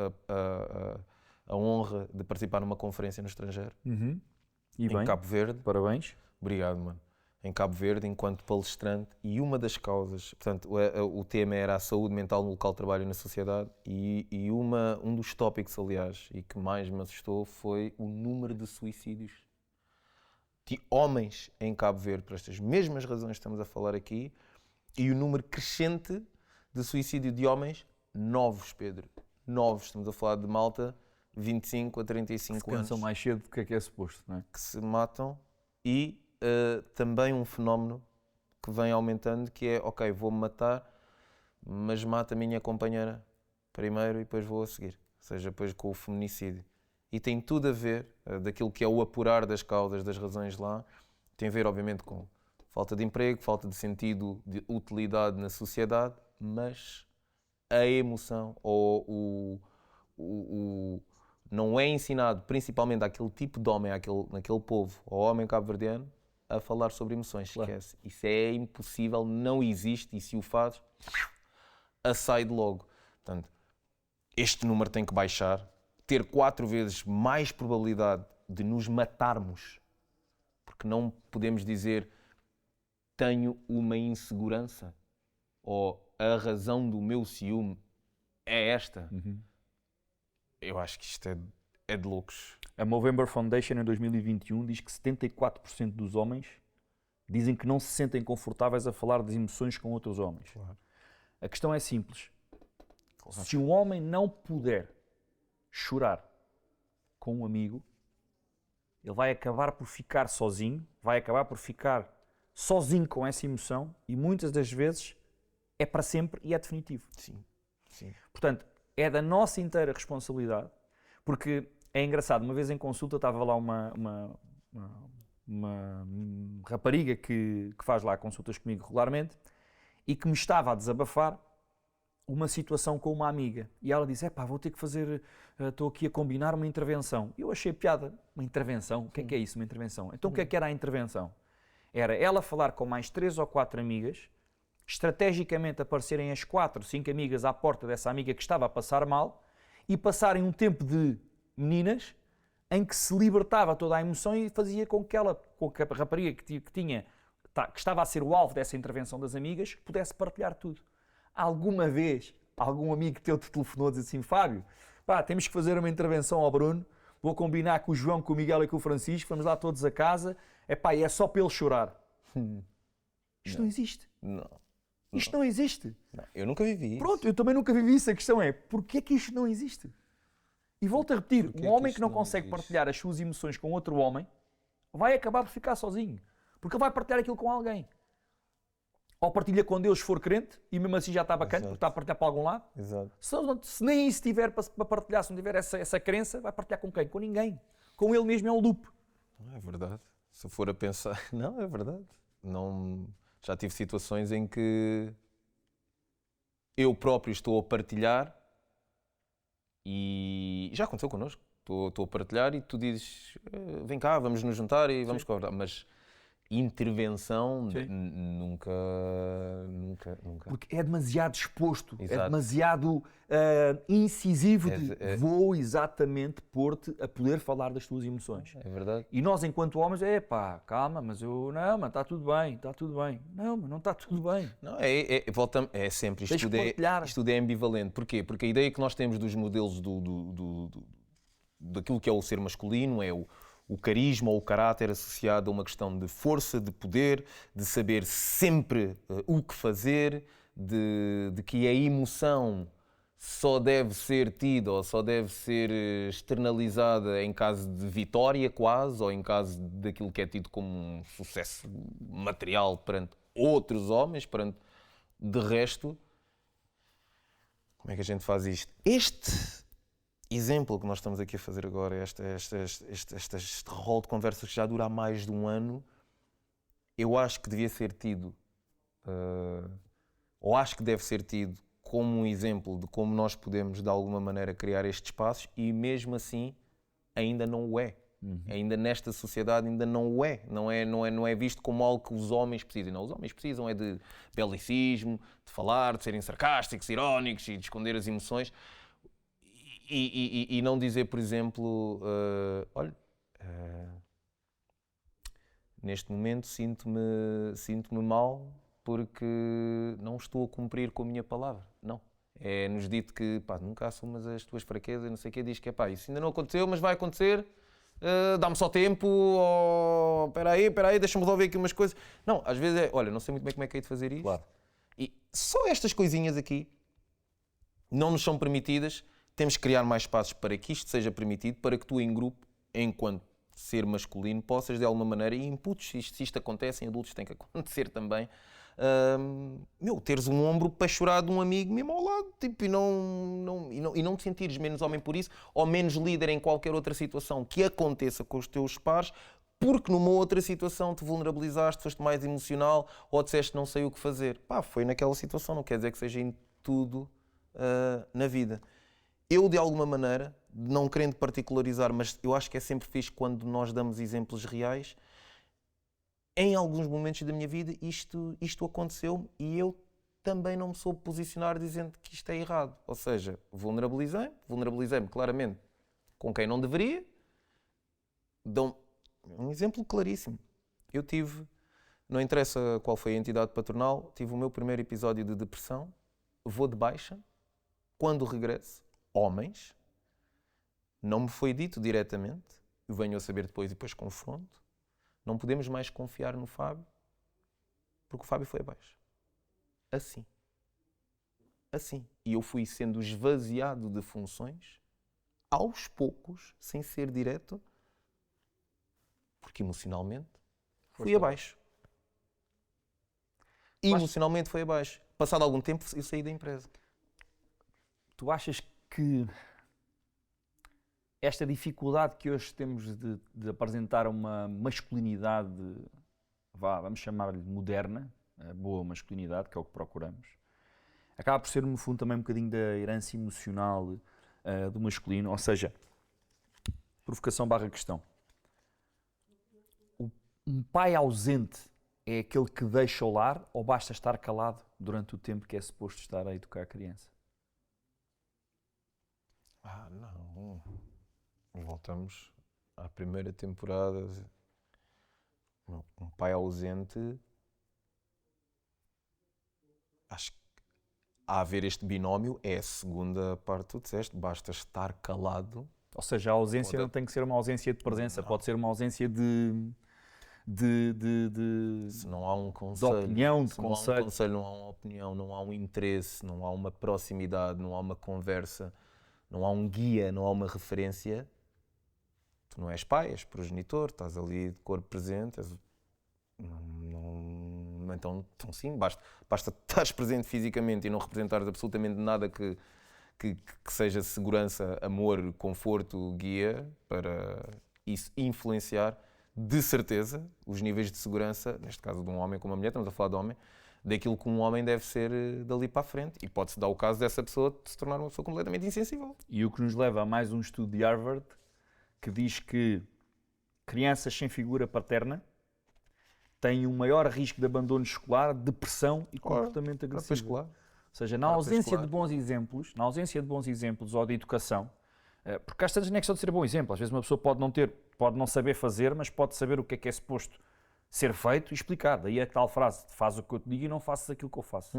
a honra de participar numa conferência no estrangeiro, em Cabo Verde. Parabéns. Obrigado, mano. Em Cabo Verde, enquanto palestrante, e uma das causas, portanto, o tema era a saúde mental no local de trabalho e na sociedade, e um dos tópicos, aliás, e que mais me assustou foi o número de suicídios de homens em Cabo Verde, por estas mesmas razões que estamos a falar aqui, e o número crescente de suicídio de homens novos, Pedro. Novos, estamos a falar de malta 25 a 35 anos. Que se cansam mais cedo do que é suposto, não é? Que se matam, e também um fenómeno que vem aumentando, que é, ok, vou-me matar, mas mato a minha companheira primeiro e depois vou a seguir. Ou seja, depois com o feminicídio. E tem tudo a ver, daquilo que é o apurar das causas, das razões lá, tem a ver, obviamente, com falta de emprego, falta de sentido, de utilidade na sociedade, mas a emoção ou não é ensinado, principalmente àquele tipo de homem, naquele povo, ao homem cabo-verdiano, a falar sobre emoções. Claro. Esquece. Isso é impossível, não existe, e se o fazes, assaide logo. Portanto, este número tem que baixar, ter 4 vezes mais probabilidade de nos matarmos, porque não podemos dizer tenho uma insegurança ou a razão do meu ciúme é esta. Eu acho que isto é de loucos. A Movember Foundation, em 2021, diz que 74% dos homens dizem que não se sentem confortáveis a falar das emoções com outros homens. Claro. A questão é simples. Claro. Se um homem não puder chorar com um amigo, ele vai acabar por ficar sozinho, com essa emoção, e muitas das vezes é para sempre e é definitivo. Sim. Portanto, é da nossa inteira responsabilidade, porque é engraçado, uma vez em consulta estava lá uma rapariga que faz lá consultas comigo regularmente e que me estava a desabafar uma situação com uma amiga. E ela disse, vou ter que fazer, estou aqui a combinar uma intervenção. Eu achei piada, uma intervenção? O que é isso, uma intervenção? Então o que era a intervenção? Era ela falar com mais 3 ou 4 amigas, estrategicamente aparecerem as 4, 5 amigas à porta dessa amiga que estava a passar mal, e passarem um tempo de meninas em que se libertava toda a emoção e fazia com que a rapariga que estava a ser o alvo dessa intervenção das amigas, pudesse partilhar tudo. Alguma vez, algum amigo teu te telefonou e disse assim, Fábio, temos que fazer uma intervenção ao Bruno, vou combinar com o João, com o Miguel e com o Francisco, vamos lá todos a casa, e é só para ele chorar. Isto não existe. Isto não existe. Não, eu nunca vivi isso. Pronto, eu também nunca vivi isso. A questão é, porquê é que isto não existe? E volto a repetir, um homem que não consegue partilhar as suas emoções com outro homem vai acabar por ficar sozinho. Porque ele vai partilhar aquilo com alguém. Ou partilha com Deus se for crente e mesmo assim já está bacana, porque está a partilhar para algum lado. Exato. Se nem isso tiver para partilhar, se não tiver essa crença, vai partilhar com quem? Com ninguém. Com ele mesmo é um loop. Não é verdade. Se eu for a pensar, não, é verdade. Não, já tive situações em que eu próprio estou a partilhar e já aconteceu connosco. Estou a partilhar e tu dizes, vem cá, vamos nos juntar e vamos conversar. Mas intervenção nunca. Porque é demasiado exposto, Exato. é demasiado incisivo vou exatamente pôr-te a poder falar das tuas emoções. É verdade. E nós, enquanto homens, calma, mas não, está tudo bem, está tudo bem. Não, mas não está tudo bem. Não, é sempre, isto tudo é ambivalente. Porquê? Porque a ideia que nós temos dos modelos daquilo que é o ser masculino é o carisma ou o caráter associado a uma questão de força, de poder, de saber sempre o que fazer, de que a emoção só deve ser tida ou só deve ser externalizada em caso de vitória quase, ou em caso daquilo que é tido como um sucesso material perante outros homens, perante de resto. Como é que a gente faz isto? Este exemplo que nós estamos aqui a fazer agora, este rol de conversas que já dura há mais de um ano, eu acho que devia ser tido, ou acho que deve ser tido como um exemplo de como nós podemos, de alguma maneira, criar estes espaços e, mesmo assim, ainda não o é. Ainda nesta sociedade ainda não o é. Não é visto como algo que os homens precisam. Não, os homens precisam é de belicismo, de falar, de serem sarcásticos, irónicos e de esconder as emoções. E não dizer, por exemplo, olha, neste momento sinto-me mal porque não estou a cumprir com a minha palavra. Não. É-nos dito que nunca assumas as tuas fraquezas, não sei o quê, diz que isso ainda não aconteceu, mas vai acontecer, dá-me só tempo, ou espera aí, deixa-me resolver aqui umas coisas. Não, às vezes olha, não sei muito bem como é que hei de fazer isto. Claro. E só estas coisinhas aqui não nos são permitidas. Temos que criar mais espaços para que isto seja permitido, para que tu, em grupo, enquanto ser masculino, possas, de alguma maneira, e inputs, se isto acontece, em adultos tem que acontecer também, teres um ombro para chorar de um amigo mesmo ao lado, tipo, e não te sentires menos homem por isso, ou menos líder em qualquer outra situação que aconteça com os teus pares, porque numa outra situação te vulnerabilizaste, foste mais emocional, ou disseste não sei o que fazer. Foi naquela situação, não quer dizer que seja em tudo na vida. Eu, de alguma maneira, não querendo particularizar, mas eu acho que é sempre fixe quando nós damos exemplos reais. Em alguns momentos da minha vida isto aconteceu e eu também não me soube posicionar dizendo que isto é errado. Ou seja, vulnerabilizei-me claramente com quem não deveria. Dou um exemplo claríssimo. Eu tive, não interessa qual foi a entidade patronal, tive o meu primeiro episódio de depressão, vou de baixa, quando regresso, homens, não me foi dito diretamente, eu venho a saber depois e depois confronto, não podemos mais confiar no Fábio, porque o Fábio foi abaixo. Assim. E eu fui sendo esvaziado de funções, aos poucos, sem ser direto, porque emocionalmente fui abaixo. Emocionalmente foi abaixo. Passado algum tempo eu saí da empresa. Tu achas que esta dificuldade que hoje temos de apresentar uma masculinidade, vamos chamar-lhe moderna, a boa masculinidade, que é o que procuramos, acaba por ser, no fundo, também um bocadinho da herança emocional do masculino, ou seja, provocação / questão. Um pai ausente é aquele que deixa o lar ou basta estar calado durante o tempo que é suposto estar a educar a criança? Não. Voltamos à primeira temporada. Um pai ausente. Acho que a haver este binómio é a segunda parte que tu disseste. Basta estar calado. Ou seja, a ausência não tem que ser uma ausência de presença, pode ser uma ausência de se não há um conselho, de opinião, de se não conselho. Há um conselho, não há uma opinião, não há um interesse, não há uma proximidade, não há uma conversa, não há um guia, não há uma referência. Tu não és pai, és progenitor, estás ali de corpo presente, Então sim, basta estares presente fisicamente e não representares absolutamente nada que seja segurança, amor, conforto, guia, para isso influenciar, de certeza, os níveis de segurança, neste caso de um homem com uma mulher, estamos a falar de homem, daquilo que um homem deve ser dali para a frente. E pode-se dar o caso dessa pessoa de se tornar uma pessoa completamente insensível. E o que nos leva a mais um estudo de Harvard que diz que crianças sem figura paterna têm um maior risco de abandono escolar, depressão e comportamento agressivo. Ou seja, na ausência de bons exemplos ou de educação, porque às vezes não é questão de ser bom exemplo, às vezes uma pessoa pode não saber fazer, mas pode saber o que é suposto ser feito e explicar. Daí a tal frase, faz o que eu te digo e não faças aquilo que eu faço.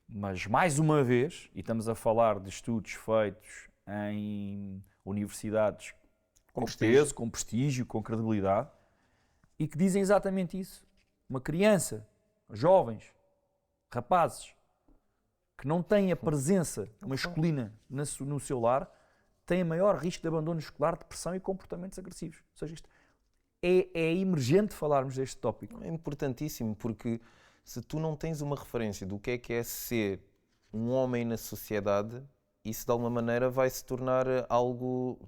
Mas mais uma vez, e estamos a falar de estudos feitos em universidades com peso, com prestígio, com credibilidade, e que dizem exatamente isso. Uma criança, jovens, rapazes, que não têm a presença masculina no seu lar, têm maior risco de abandono escolar, depressão e comportamentos agressivos. Ou seja, isto é emergente falarmos deste tópico. É importantíssimo, porque se tu não tens uma referência do que é ser um homem na sociedade, isso de alguma maneira vai se tornar algo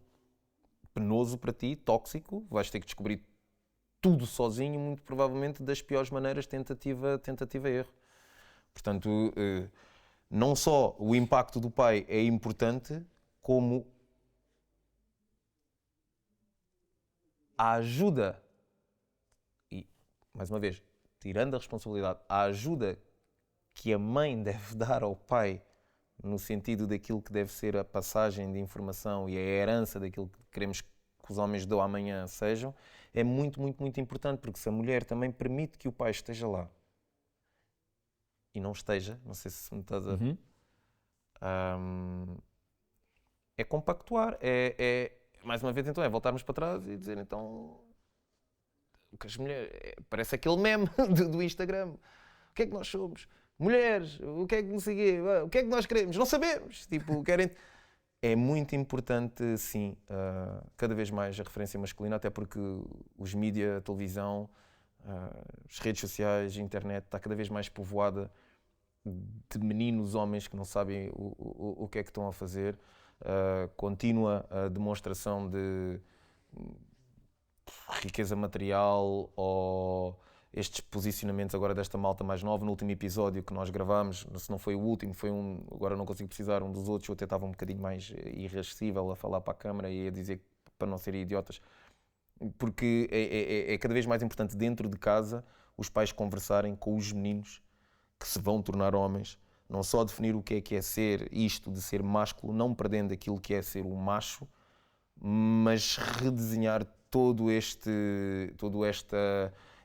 penoso para ti, tóxico, vais ter que descobrir tudo sozinho, muito provavelmente das piores maneiras, tentativa e erro. Portanto, não só o impacto do pai é importante, como a ajuda, e mais uma vez, tirando a responsabilidade, a ajuda que a mãe deve dar ao pai no sentido daquilo que deve ser a passagem de informação e a herança daquilo que queremos que os homens do amanhã sejam, é muito, muito, muito importante, porque se a mulher também permite que o pai esteja lá e não esteja, não sei se me estás a... é compactuar, mais uma vez então, é voltarmos para trás e dizer então, o que as mulheres, parece aquele meme do Instagram, o que é que nós somos? Mulheres, o que é que não sei quê, o que é que nós queremos? Não sabemos, tipo, querem... É muito importante, sim, cada vez mais a referência masculina, até porque os mídia, a televisão, as redes sociais, a internet, está cada vez mais povoada de meninos, homens que não sabem o que é que estão a fazer. Contínua a demonstração de riqueza material ou estes posicionamentos agora desta malta mais nova. No último episódio que nós gravámos, se não foi o último, foi agora não consigo precisar, um dos outros, eu até estava um bocadinho mais irascível a falar para a câmara e a dizer para não serem idiotas, porque é cada vez mais importante dentro de casa os pais conversarem com os meninos que se vão tornar homens, não só definir o que é ser isto de ser másculo, não perdendo aquilo que é ser um macho, mas redesenhar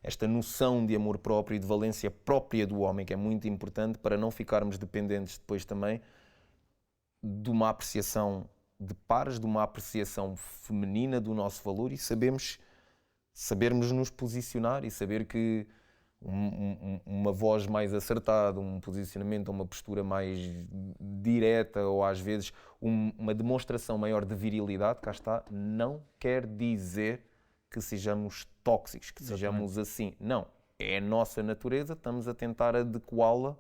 esta noção de amor próprio e de valência própria do homem, que é muito importante para não ficarmos dependentes depois também de uma apreciação de pares, de uma apreciação feminina do nosso valor e sabermos nos posicionar e saber que uma voz mais acertada, um posicionamento, uma postura mais direta ou às vezes uma demonstração maior de virilidade, cá está, não quer dizer que sejamos tóxicos, que sejamos assim. Não, é a nossa natureza, estamos a tentar adequá-la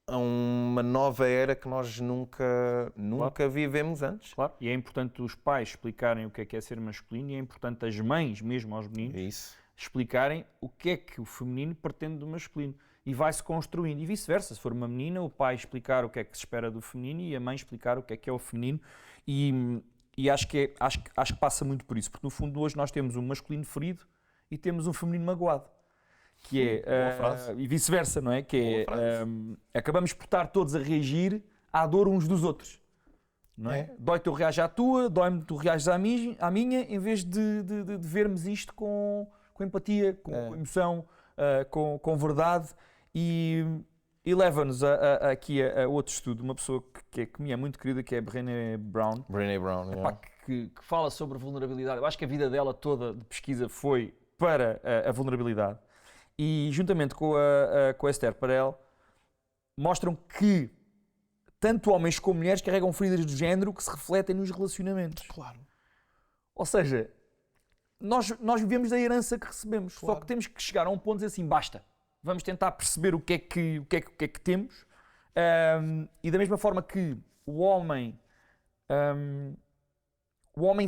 a uma nova era que nós nunca vivemos antes. Claro, e é importante os pais explicarem o que é ser masculino e é importante as mães, mesmo aos meninos, explicarem o que o feminino pretende do masculino. E vai-se construindo, e vice-versa. Se for uma menina, o pai explicar o que é que se espera do feminino e a mãe explicar o que é o feminino. E acho que passa muito por isso, porque no fundo hoje nós temos um masculino ferido e temos um feminino magoado. Que é, e vice-versa, não é? Que é, acabamos por estar todos a reagir à dor uns dos outros. Não é? Dói-te, eu reajo à tua, dói-me, tu reages à minha, em vez de vermos isto com empatia, com emoção, com verdade. E leva-nos aqui a outro estudo, uma pessoa que me é muito querida, que é Brené Brown. Que fala sobre vulnerabilidade. Eu acho que a vida dela toda de pesquisa foi para a vulnerabilidade. E juntamente com a Esther Perel, mostram que tanto homens como mulheres carregam feridas de género que se refletem nos relacionamentos. Claro. Ou seja, nós vivemos da herança que recebemos, só que temos que chegar a um ponto de dizer assim, basta. vamos tentar perceber o que é que temos, e da mesma forma que o homem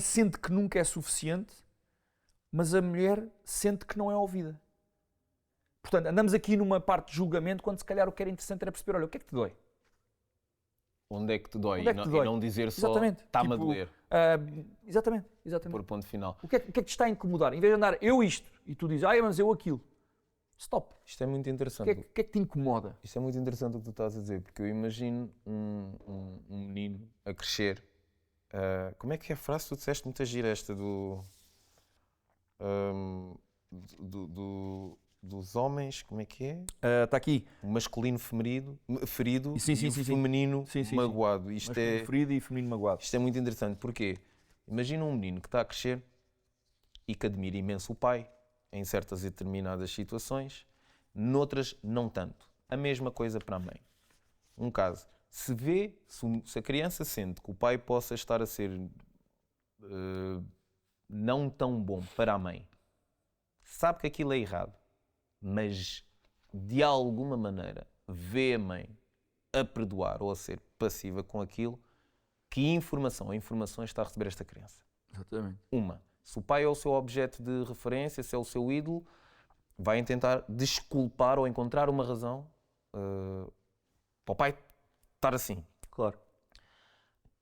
sente que nunca é suficiente, mas a mulher sente que não é ouvida. Portanto, andamos aqui numa parte de julgamento, quando se calhar o que era interessante era perceber, olha, o que é que te dói? Onde é que te dói? Onde é que te dói? E não dizer só, Exatamente. está-me Tipo, a doer, Exatamente. por ponto final. O que é que te está a incomodar? Em vez de andar eu isto, e tu dizes, mas eu aquilo. Stop. Isto é muito O interessante. que é que te incomoda? Isto é muito interessante o que tu estás a dizer, porque eu imagino um menino a crescer. Como é que é a frase? Tu disseste muita gira esta dos homens, como é que é? Está aqui. O masculino ferido Sim, e o feminino magoado. Isto é, ferido e feminino magoado. isto é muito interessante, porque imagina um menino que está a crescer e que admira imenso o pai em certas e determinadas situações, noutras não tanto. A mesma coisa para a mãe. Um caso, se a criança sente que o pai possa estar a ser não tão bom para a mãe, sabe que aquilo é errado, mas de alguma maneira vê a mãe a perdoar ou a ser passiva com aquilo, que informação ou informações está a receber esta criança? Exatamente. Se o pai é o seu objeto de referência, se é o seu ídolo, vai tentar desculpar ou encontrar uma razão para o pai estar assim. Claro.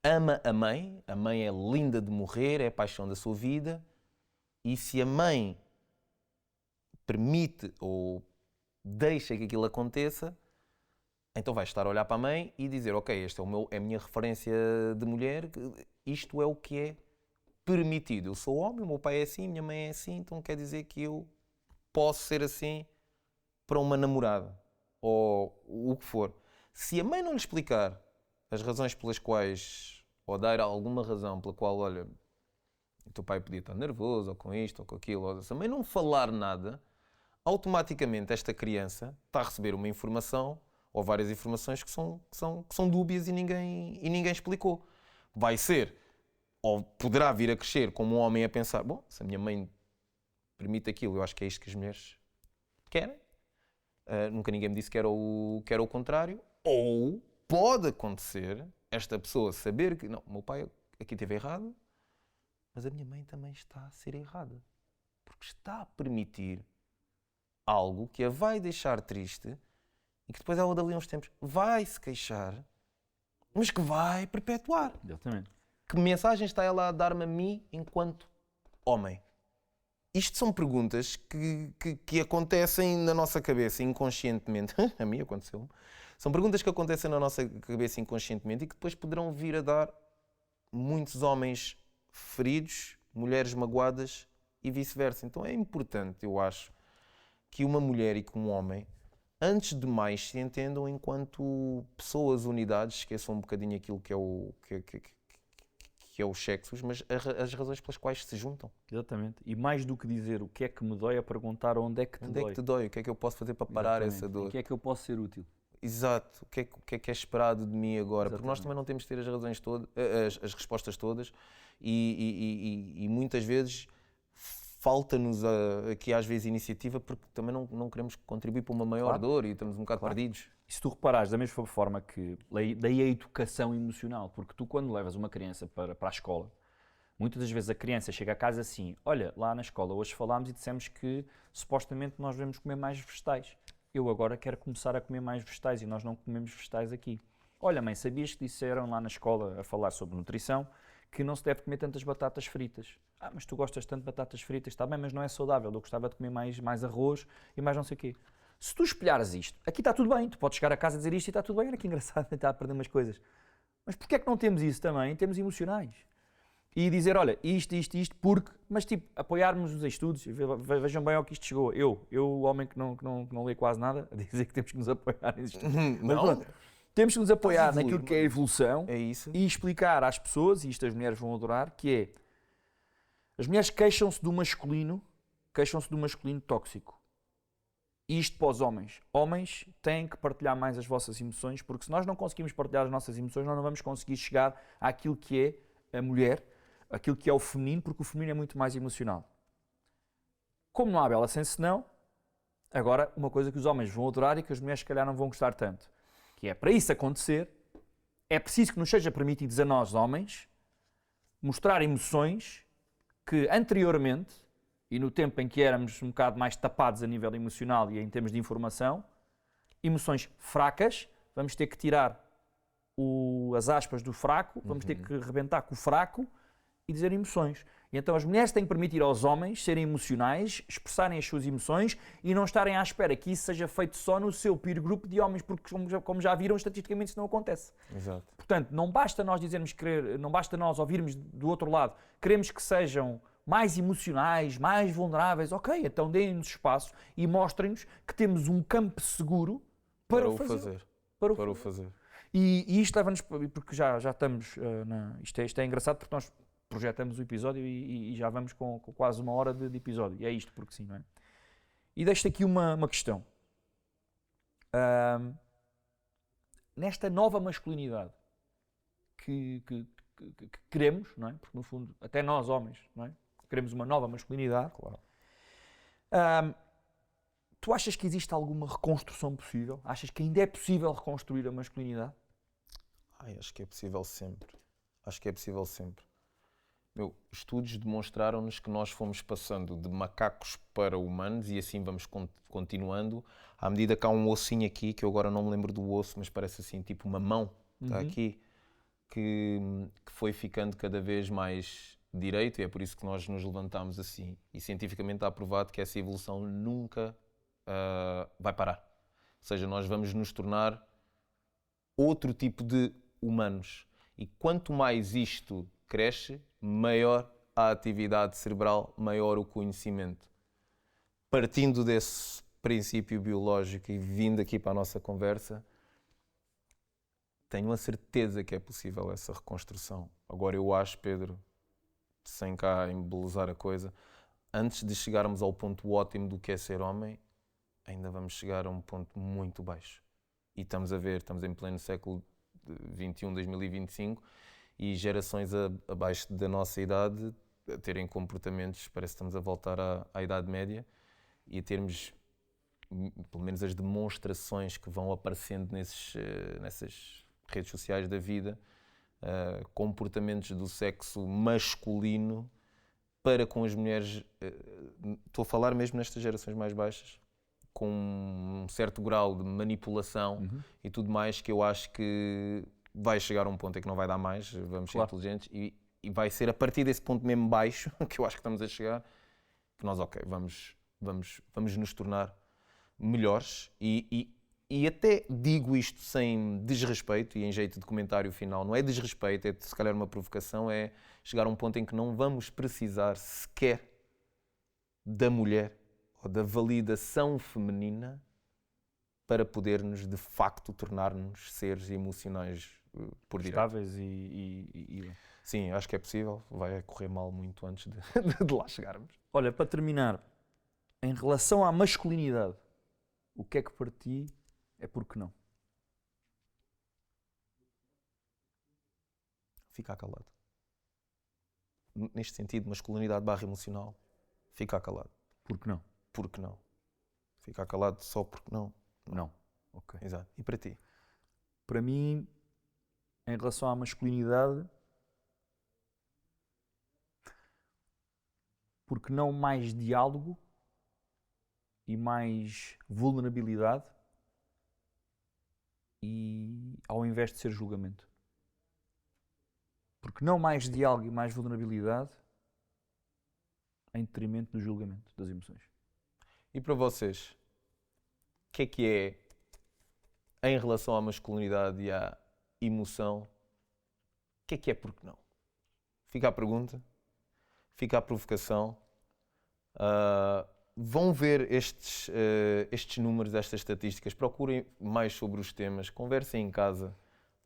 Ama a mãe é linda de morrer, é a paixão da sua vida, e se a mãe permite ou deixa que aquilo aconteça, então vai estar a olhar para a mãe e dizer, ok, esta é a minha referência de mulher, isto é o que é permitido. Eu sou homem, o meu pai é assim, minha mãe é assim, então quer dizer que eu posso ser assim para uma namorada, ou o que for. Se a mãe não lhe explicar as razões pelas quais, ou dar alguma razão pela qual, olha, o teu pai podia estar nervoso, ou com isto, ou com aquilo, ou se a mãe não falar nada, automaticamente esta criança está a receber uma informação, ou várias informações que são dúbias e ninguém explicou. Vai ser, ou poderá vir a crescer como um homem a pensar, bom, se a minha mãe permite aquilo, eu acho que é isto que as mulheres querem. Nunca ninguém me disse que era o contrário. Ou pode acontecer esta pessoa saber que, não, o meu pai aqui esteve errado, mas a minha mãe também está a ser errada. Porque está a permitir algo que a vai deixar triste e que depois ela dali a uns tempos vai se queixar, mas que vai perpetuar. Exatamente. Que mensagem está ela a dar-me a mim enquanto homem? Isto são perguntas que acontecem na nossa cabeça inconscientemente. A mim aconteceu. São perguntas que acontecem na nossa cabeça inconscientemente e que depois poderão vir a dar muitos homens feridos, mulheres magoadas e vice-versa. Então é importante, eu acho, que uma mulher e que um homem, antes de mais, se entendam enquanto pessoas, unidades, esqueçam um bocadinho aquilo que é os sexos, mas as razões pelas quais se juntam. Exatamente. E mais do que dizer o que é que me dói, a perguntar onde é que te Onde dói. é que te dói? O que é que eu posso fazer para parar Exatamente. essa dor? Em que é que eu posso ser útil? Exato. O que é esperado de mim agora? Exatamente. Porque nós também não temos de ter as razões todas, as respostas todas e muitas vezes falta-nos aqui às vezes iniciativa porque também não queremos contribuir para uma maior dor e estamos um bocado perdidos. E se tu reparares, da mesma forma que daí a educação emocional, porque tu quando levas uma criança para a escola, muitas das vezes a criança chega a casa assim, olha, lá na escola hoje falámos e dissemos que supostamente nós devemos comer mais vegetais. Eu agora quero começar a comer mais vegetais e nós não comemos vegetais aqui. Olha mãe, sabias que disseram lá na escola a falar sobre nutrição que não se deve comer tantas batatas fritas? Ah, mas tu gostas tanto de batatas fritas, está bem, mas não é saudável, eu gostava de comer mais arroz e mais não sei o quê. Se tu espelhares isto, aqui está tudo bem, tu podes chegar a casa e dizer isto e está tudo bem, olha que engraçado, está a perder umas coisas. Mas porquê é que não temos isso também em termos emocionais? E dizer, olha, isto, porque, mas tipo, apoiarmos os estudos, vejam bem ao que isto chegou. Eu o homem que não lê quase nada, a dizer que temos que nos apoiar nesses estudos. Mas pronto, temos que nos apoiar naquilo que é a evolução e explicar às pessoas, e isto as mulheres vão adorar, que é, as mulheres queixam-se do masculino tóxico. E isto para os homens. Homens têm que partilhar mais as vossas emoções, porque se nós não conseguimos partilhar as nossas emoções, nós não vamos conseguir chegar àquilo que é a mulher, aquilo que é o feminino, porque o feminino é muito mais emocional. Como não há bela sem senão, Agora, uma coisa que os homens vão adorar e que as mulheres se calhar não vão gostar tanto, que é, para isso acontecer, é preciso que nos seja permitido a nós, homens, mostrar emoções que anteriormente, e no tempo em que éramos um bocado mais tapados a nível emocional e em termos de informação, emoções fracas, vamos ter que tirar as aspas do fraco, vamos ter que rebentar com o fraco e dizer emoções. E então as mulheres têm que permitir aos homens serem emocionais, expressarem as suas emoções e não estarem à espera que isso seja feito só no seu peer group de homens, porque como já viram, estatisticamente isso não acontece. Exato. Portanto, não basta nós dizermos querer, não basta nós ouvirmos do outro lado, queremos que sejam mais emocionais, mais vulneráveis, ok, então deem-nos espaço e mostrem-nos que temos um campo seguro para o fazer. Para o fazer. E isto leva-nos, porque já estamos, isto é engraçado porque nós projetamos o episódio e já vamos com quase 1 hora de episódio. E é isto porque sim, não é? E deixo-te aqui uma questão. Nesta nova masculinidade que queremos, não é? Porque no fundo, até nós homens, não é? Queremos uma nova masculinidade. Claro. Tu achas que existe alguma reconstrução possível? Achas que ainda é possível reconstruir a masculinidade? Acho que é possível sempre. Acho que é possível sempre. Estudos demonstraram-nos que nós fomos passando de macacos para humanos e assim vamos continuando. À medida que há um ossinho aqui, que eu agora não me lembro do osso, mas parece assim, tipo uma mão, está aqui, que foi ficando cada vez mais direito e é por isso que nós nos levantamos assim. E cientificamente está provado que essa evolução nunca vai parar. Ou seja, nós vamos nos tornar outro tipo de humanos. E quanto mais isto cresce, maior a atividade cerebral, maior o conhecimento. Partindo desse princípio biológico e vindo aqui para a nossa conversa, tenho a certeza que é possível essa reconstrução. Agora eu acho, Pedro, sem cá embelezar a coisa, antes de chegarmos ao ponto ótimo do que é ser homem, ainda vamos chegar a um ponto muito baixo. E estamos em pleno século XXI, 2025, e gerações abaixo da nossa idade a terem comportamentos, parece que estamos a voltar à Idade Média, e a termos, pelo menos as demonstrações que vão aparecendo nessas redes sociais da vida, comportamentos do sexo masculino para com as mulheres, estou a falar mesmo nestas gerações mais baixas, com um certo grau de manipulação e tudo mais, que eu acho que vai chegar a um ponto em que não vai dar mais, vamos ser inteligentes e vai ser a partir desse ponto mesmo baixo, que eu acho que estamos a chegar, que nós, vamos nos tornar melhores e até digo isto sem desrespeito e em jeito de comentário final, não é desrespeito, é se calhar uma provocação, é chegar a um ponto em que não vamos precisar sequer da mulher ou da validação feminina para podermos de facto tornar-nos seres emocionais por direito. Estáveis e... Sim, acho que é possível, vai correr mal muito antes de lá chegarmos. Olha, para terminar, em relação à masculinidade, o que é que para ti é porque não? Ficar calado. Neste sentido, masculinidade / emocional, ficar calado. Porque não? Porque não. Ficar calado só porque não. Não. Ok. Exato. E para ti? Para mim, em relação à masculinidade, porque não mais diálogo e mais vulnerabilidade e ao invés de ser julgamento. Porque não mais diálogo e mais vulnerabilidade em detrimento do julgamento das emoções. E para vocês, o que é, em relação à masculinidade e à emoção, o que é porque não? Fica a pergunta, fica a provocação. Vão ver estes números, estas estatísticas, procurem mais sobre os temas, conversem em casa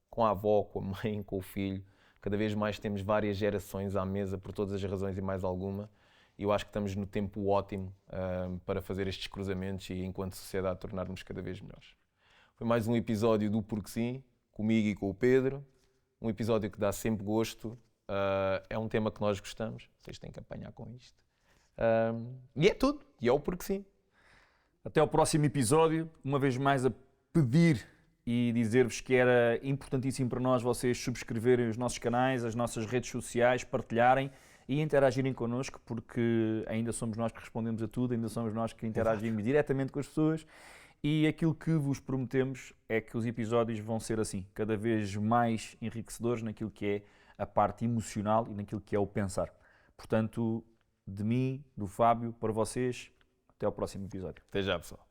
com a avó, com a mãe, com o filho. Cada vez mais temos várias gerações à mesa por todas as razões e mais alguma. E eu acho que estamos no tempo ótimo para fazer estes cruzamentos e, enquanto sociedade, tornar-nos cada vez melhores. Foi mais um episódio do Porque Sim, comigo e com o Pedro. Um episódio que dá sempre gosto. É um tema que nós gostamos. Vocês têm que apanhar com isto. E é tudo. E é o Porque Sim. Até ao próximo episódio, uma vez mais a pedir e dizer-vos que era importantíssimo para nós vocês subscreverem os nossos canais, as nossas redes sociais, partilharem e interagirem connosco, porque ainda somos nós que respondemos a tudo, ainda somos nós que interagimos diretamente com as pessoas, e aquilo que vos prometemos é que os episódios vão ser assim, cada vez mais enriquecedores naquilo que é a parte emocional e naquilo que é o pensar. Portanto, de mim, do Fábio, para vocês, até ao próximo episódio. Até já, pessoal.